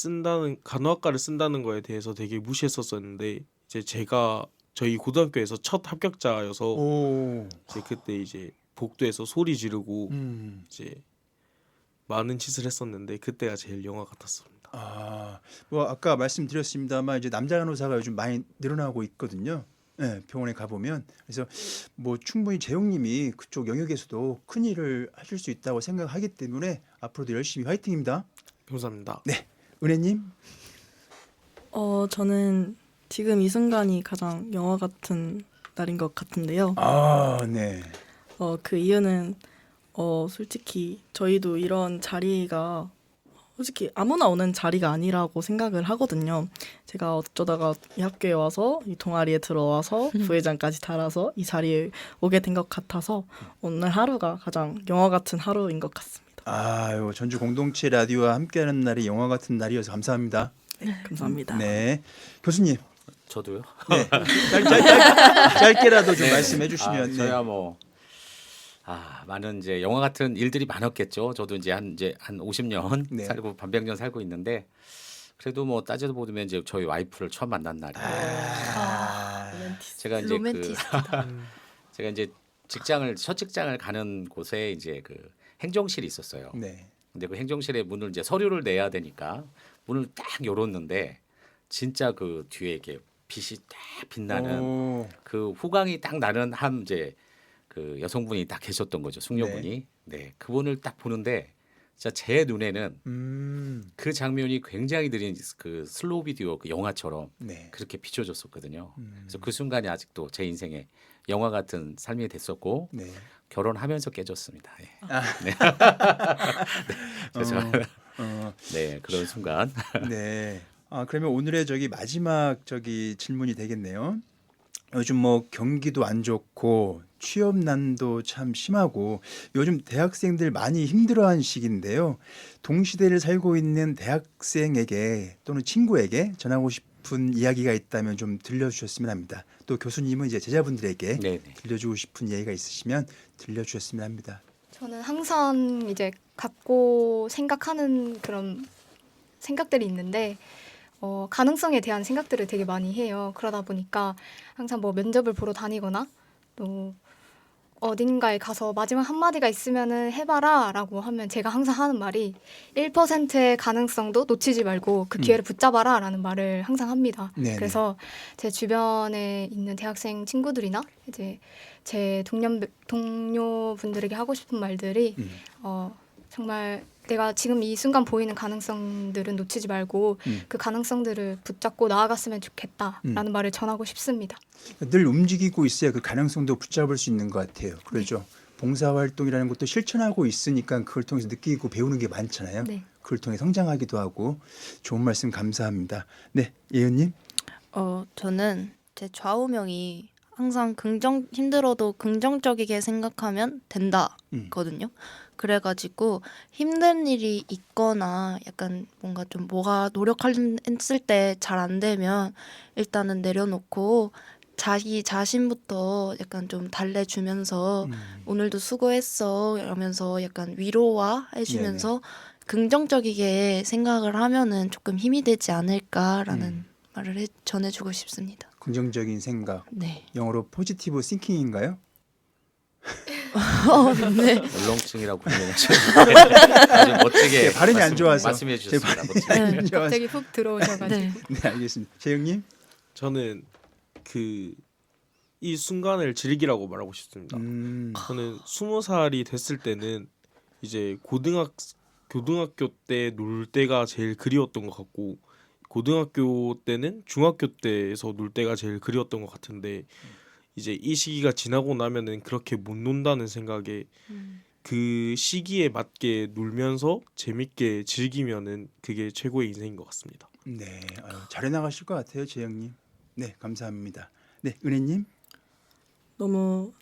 쓴다는 거에 대해서 되게 무시했었었는데 이제 제가 저희 고등학교에서 첫 합격자여서 오. 이제 그때 이제 복도에서 소리 지르고 음. 이제 많은 짓을 했었는데 그때가 제일 영화 같았습니다. 아, 뭐 아까 말씀드렸습니다만 이제 남자 간호사가 요즘 많이 늘어나고 있거든요. 네, 병원에 가보면 그래서 뭐 충분히 재용님이 그쪽 영역에서도 큰 일을 하실 수 있다고 생각하기 때문에 앞으로도 열심히 화이팅입니다. 감사합니다. 네, 은혜님. 저는 지금 이 순간이 가장 영화 같은 날인 것 같은데요. 아, 네. 그 이유는 솔직히 저희도 이런 자리가 솔직히 아무나 오는 자리가 아니라고 생각을 하거든요. 제가 어쩌다가 이 학교에 와서 이 동아리에 들어와서 부회장까지 달아서 이 자리에 오게 된 것 같아서 오늘 하루가 가장 영화 같은 하루인 것 같습니다. 아유, 전주 공동체 라디오와 함께하는 날이 영화 같은 날이어서 감사합니다. 네, 감사합니다. 네, 교수님. 저도요. 네, 짧게라도 좀 네. 말씀해 주시면. 저야 뭐 많은 이제 영화 같은 일들이 많았겠죠. 저도 이제 한 50년 네. 살고 반백년 살고 있는데 그래도 뭐 따져도 보면 이제 저희 와이프를 처음 만난 날이에요. 제가 이제 로맨티스트다. 제가 이제 첫 직장을 가는 곳에 이제 그 행정실이 있었어요. 네. 근데 그 행정실에 문을 이제 서류를 내야 되니까 문을 딱 열었는데 진짜 그 뒤에 이렇게 빛이 딱 빛나는 오. 그 후광이 딱 나는 한 이제 그 여성분이 딱 계셨던 거죠. 숙녀분이. 네. 그분을 딱 보는데 진짜 제 눈에는 그 장면이 굉장히 느린 그 슬로우 비디오 그 영화처럼 네. 그렇게 비춰졌었거든요. 그래서 그 순간이 아직도 제 인생에 영화 같은 삶이 됐었고 네. 결혼하면서 깨졌습니다. 예. 네. 그래서 네 그런 순간. 네. 그러면 오늘의 마지막 질문이 되겠네요. 요즘 뭐 경기도 안 좋고 취업난도 참 심하고 요즘 대학생들 많이 힘들어하는 시기인데요. 동시대를 살고 있는 대학생에게 또는 친구에게 전하고 싶은 이야기가 있다면 좀 들려주셨으면 합니다. 또 교수님은 이제 제자분들에게 네네. 들려주고 싶은 이야기가 있으시면 들려주셨으면 합니다. 저는 항상 이제 갖고 생각하는 그런 생각들이 있는데 가능성에 대한 생각들을 되게 많이 해요. 그러다 보니까 항상 뭐 면접을 보러 다니거나 또 어딘가에 가서 마지막 한마디가 있으면은 해봐라 라고 하면 제가 항상 하는 말이 1%의 가능성도 놓치지 말고 그 기회를 붙잡아라 라는 말을 항상 합니다. 네네. 그래서 제 주변에 있는 대학생 친구들이나 이제 제 동료분들에게 하고 싶은 말들이 정말 내가 지금 이 순간 보이는 가능성들은 놓치지 말고 그 가능성들을 붙잡고 나아갔으면 좋겠다라는 말을 전하고 싶습니다. 늘 움직이고 있어야 그 가능성도 붙잡을 수 있는 것 같아요. 그렇죠. 봉사활동이라는 것도 실천하고 있으니까 그걸 통해서 느끼고 배우는 게 많잖아요. 네. 그걸 통해 성장하기도 하고 좋은 말씀 감사합니다. 네, 예은님. 저는 제 좌우명이 항상 힘들어도 긍정적이게 생각하면 된다거든요. 그래가지고 힘든 일이 있거나 약간 뭔가 좀 뭐가 노력했을 때 잘 안 되면 일단은 내려놓고 자기 자신부터 약간 좀 달래주면서 오늘도 수고했어 이러면서 약간 위로와 해주면서 긍정적이게 생각을 하면은 조금 힘이 되지 않을까라는 말을 전해주고 싶습니다. 긍정적인 생각. 네. 영어로 포지티브 싱킹인가요? 네. 울렁증이라고 유명하셨는데 아주 멋지게 제 발음이 안 좋아서. 말씀해 제 주셨습니다. 발음이 멋지게. 안 좋아서. 갑자기 훅 들어오셔가지고 네. 네, 알겠습니다. 재영님. 저는 이 순간을 즐기라고 말하고 싶습니다. 저는 20살이 됐을 때는 이제 고등학교 때 놀 때가 제일 그리웠던 것 같고 고등학교 때는 중학교 때에서 놀 때가 제일 그리웠던 것 같은데 이제 이 시기가 지나고 나면은 그렇게 못 논다는 생각에 그 시기에 맞게 놀면서 재밌게 즐기면은 그게 최고의 인생인 것 같습니다. 네, 잘해 나가실 것 같아요, 재영님. 네, 감사합니다. 네, 은혜님.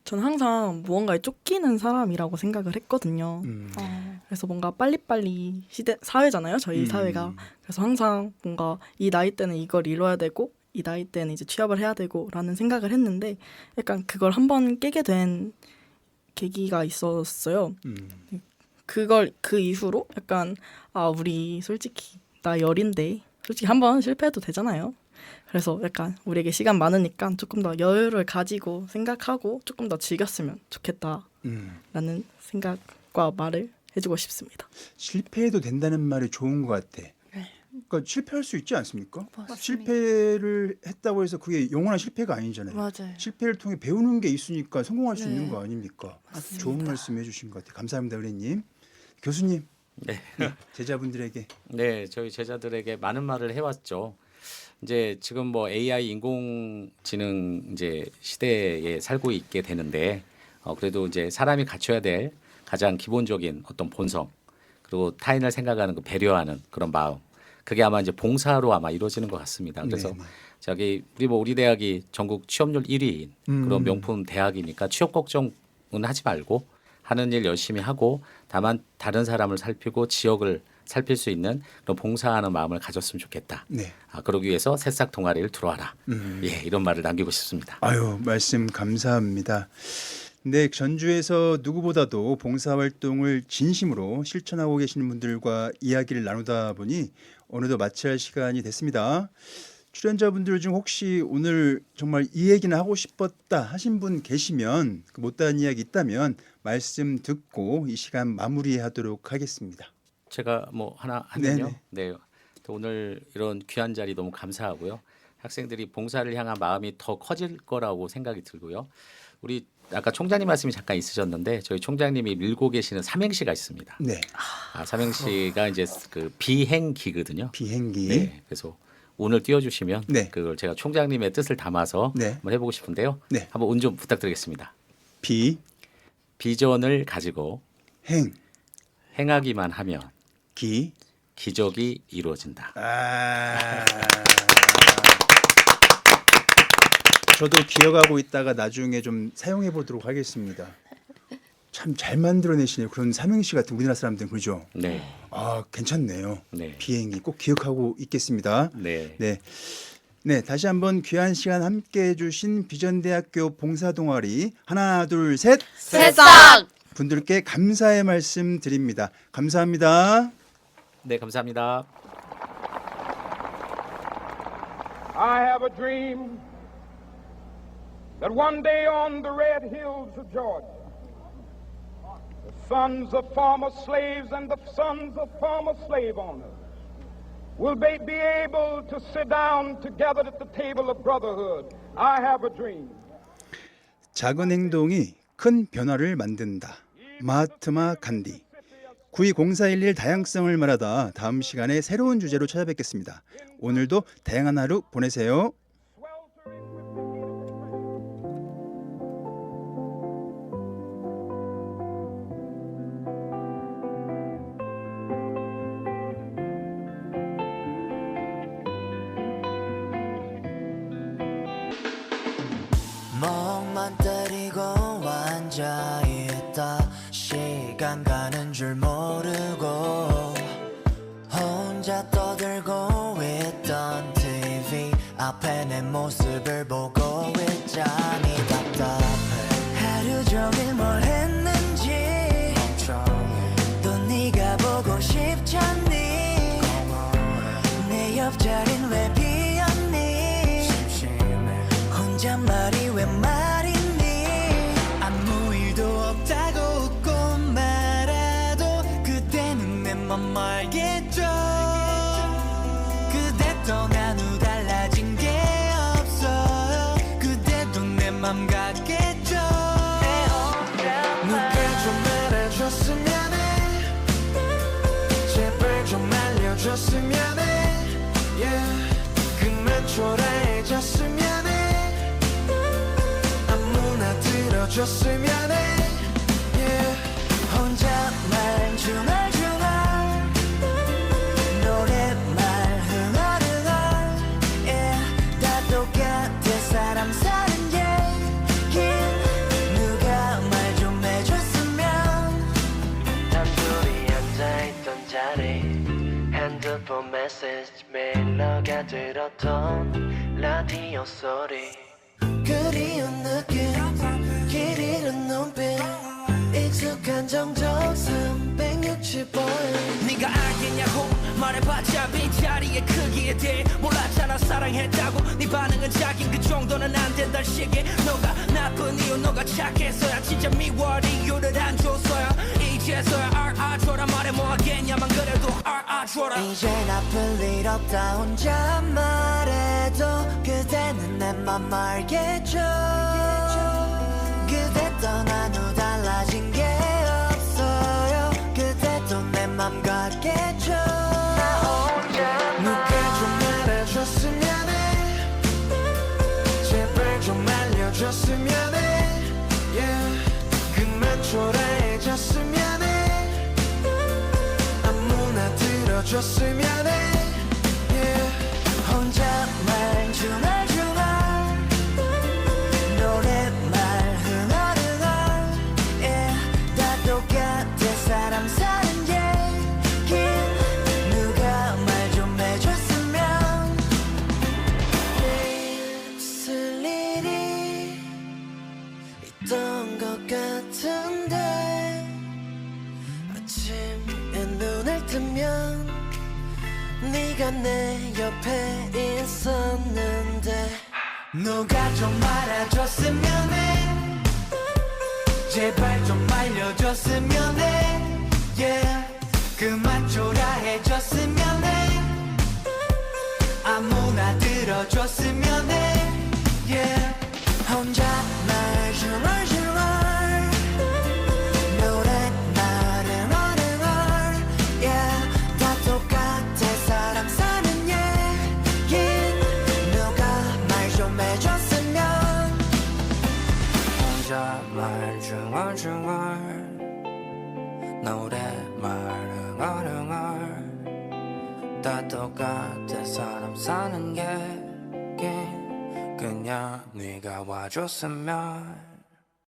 전 항상 무언가에 쫓기는 사람이라고 생각을 했거든요. 그래서 뭔가 빨리빨리 사회잖아요, 저희 사회가. 그래서 항상 뭔가 이 나이 때는 이걸 이뤄야 되고 이 나이 때는 이제 취업을 해야 되고 라는 생각을 했는데 약간 그걸 한번 깨게 된 계기가 있었어요. 그 이후로 약간 우리 솔직히 나 열인데 솔직히 한번 실패해도 되잖아요. 그래서 약간 우리에게 시간 많으니까 조금 더 여유를 가지고 생각하고 조금 더 즐겼으면 좋겠다라는 생각과 말을 해주고 싶습니다. 실패해도 된다는 말이 좋은 것 같아. 그러니까 실패할 수 있지 않습니까? 맞습니다. 실패를 했다고 해서 그게 영원한 실패가 아니잖아요. 맞아요. 실패를 통해 배우는 게 있으니까 성공할 수 네. 있는 거 아닙니까? 맞습니다. 좋은 말씀 해주신 것 같아요. 감사합니다, 은혜님. 교수님. 네. 제자분들에게. 네, 저희 제자들에게 많은 말을 해왔죠. 이제 지금 뭐 AI 인공지능 이제 시대에 살고 있게 되는데 그래도 이제 사람이 갖춰야 될 가장 기본적인 어떤 본성 그리고 타인을 생각하는 그 배려하는 그런 마음 그게 아마 이제 봉사로 아마 이루어지는 것 같습니다. 그래서 우리 대학이 전국 취업률 1위인 그런 명품 대학이니까 취업 걱정은 하지 말고 하는 일 열심히 하고 다만 다른 사람을 살피고 지역을 살필 수 있는 그런 봉사하는 마음을 가졌으면 좋겠다. 네. 그러기 위해서 새싹 동아리를 들어와라. 예, 이런 말을 남기고 싶습니다. 아유, 말씀 감사합니다. 네, 전주에서 누구보다도 봉사활동을 진심으로 실천하고 계시는 분들과 이야기를 나누다 보니 어느덧 마쳐야 할 시간이 됐습니다. 출연자분들 중 혹시 오늘 정말 이 얘기는 하고 싶었다 하신 분 계시면 그 못다한 이야기 있다면 말씀 듣고 이 시간 마무리하도록 하겠습니다. 제가 뭐 하나 하면요. 네. 또 오늘 이런 귀한 자리 너무 감사하고요. 학생들이 봉사를 향한 마음이 더 커질 거라고 생각이 들고요. 우리 아까 총장님 말씀이 잠깐 있으셨는데 저희 총장님이 밀고 계시는 삼행시가 있습니다. 네. 삼행시가 이제 그 비행기거든요. 비행기. 네. 그래서 오늘 띄워주시면 네. 그걸 제가 총장님의 뜻을 담아서 네. 한번 해보고 싶은데요. 네. 한번 운 좀 부탁드리겠습니다. 비전을 가지고 행하기만 하면 기적이 이루어진다. 저도 기억하고 있다가 나중에 좀 사용해 보도록 하겠습니다. 참 잘 만들어내시네요. 그런 삼행시 같은 우리나라 사람들은 그죠? 네. 괜찮네요. 네. 비행기 꼭 기억하고 있겠습니다. 네. 네. 네, 다시 한번 귀한 시간 함께 해주신 비전대학교 봉사동아리 하나 둘 셋 새싹 분들께 감사의 말씀 드립니다. 감사합니다. 네, 감사합니다. I have a dream that one day on the red hills of Georgia, the sons of former slaves and the sons of former slave owners will be able to sit down together at the table of brotherhood. I have a dream. 작은 행동이 큰 변화를 만든다. 마하트마 간디. 920411 다양성을 말하다 다음 시간에 새로운 주제로 찾아뵙겠습니다. 오늘도 다양한 하루 보내세요. 멍만 때리고 앉아있다 시간 가는 줄 모르고 혼자 떠들고 있던 TV 앞에 내 모습을 보고 있자니 답답해 하루 종일 뭘 했는지 또 네가 보고 싶잖니 내 옆자린 왜 비었니 혼잣말이 왜 말이니 아무 일도 없다고 웃고 말아도 그대는 내 맘 알겠죠 그대 떠난 후 달라진 게 없어요 그대도 내 맘 같겠죠 누가 좀 말해줬으면 해 제발 좀 알려줬으면 해 yeah. 그만 초라해졌으면 해 아무나 들어줬으면 해 yeah. 혼자만 중얼중얼 노랫말 흥얼흥얼 yeah. 다 똑같아 사람 사는 얘기 누가 말 좀 해줬으면 단둘이 앉아있던 자리 핸드폰 메시지 매일 너가 들었던 라디오 소리 그리운 느낌 길 잃은 눈빛 익숙한 정적선 165일 네가 알겠냐고 말해봤자 빈자리의 크기에 대해 몰랐잖아 사랑했다고 네 반응은 작은 그 정도는 안 된다 시계 너가 나쁜 이유 너가 착해서야 진짜 미워할 이유를 안 줬어야 이제서야 알아줘라 말해 뭐 하겠냐만 그래도 알아줘라 이제 나쁠 일 없다 혼자 말해도 그대는 내 맘 알겠죠 그대 떠난 후 달라진 게 없어요 그대도 내 맘 같겠죠 누가 좀 말해줬으면 해 제발 좀 알려줬으면 해 yeah. 그만 초라해졌으면 해 아무나 들어줬으면 해 yeah. 혼자만 중얼중얼 노랫말 흥얼흥얼 yeah. 다 똑같아 사람 사는 얘기 누가 말 좀 해줬으면 내일 쓸 일이 있던 것 같은데 아침에 눈을 뜨면 네가 네가 내 옆에 있었는데 너가 좀 말아줬으면 해 제발 좀 알려줬으면 해 yeah. 그만 초라해졌으면 해 아무나 들어줬으면 해 yeah. 혼자 말 중얼중얼 노랫말을 얼얼 yeah. 다 똑같아 사람 사는 얘긴 누가 말 좀 해줬으면 혼자 말 중얼중얼 노랫말을 얼얼 다 똑같아 사람 사는 게 그냥 네가 와줬으면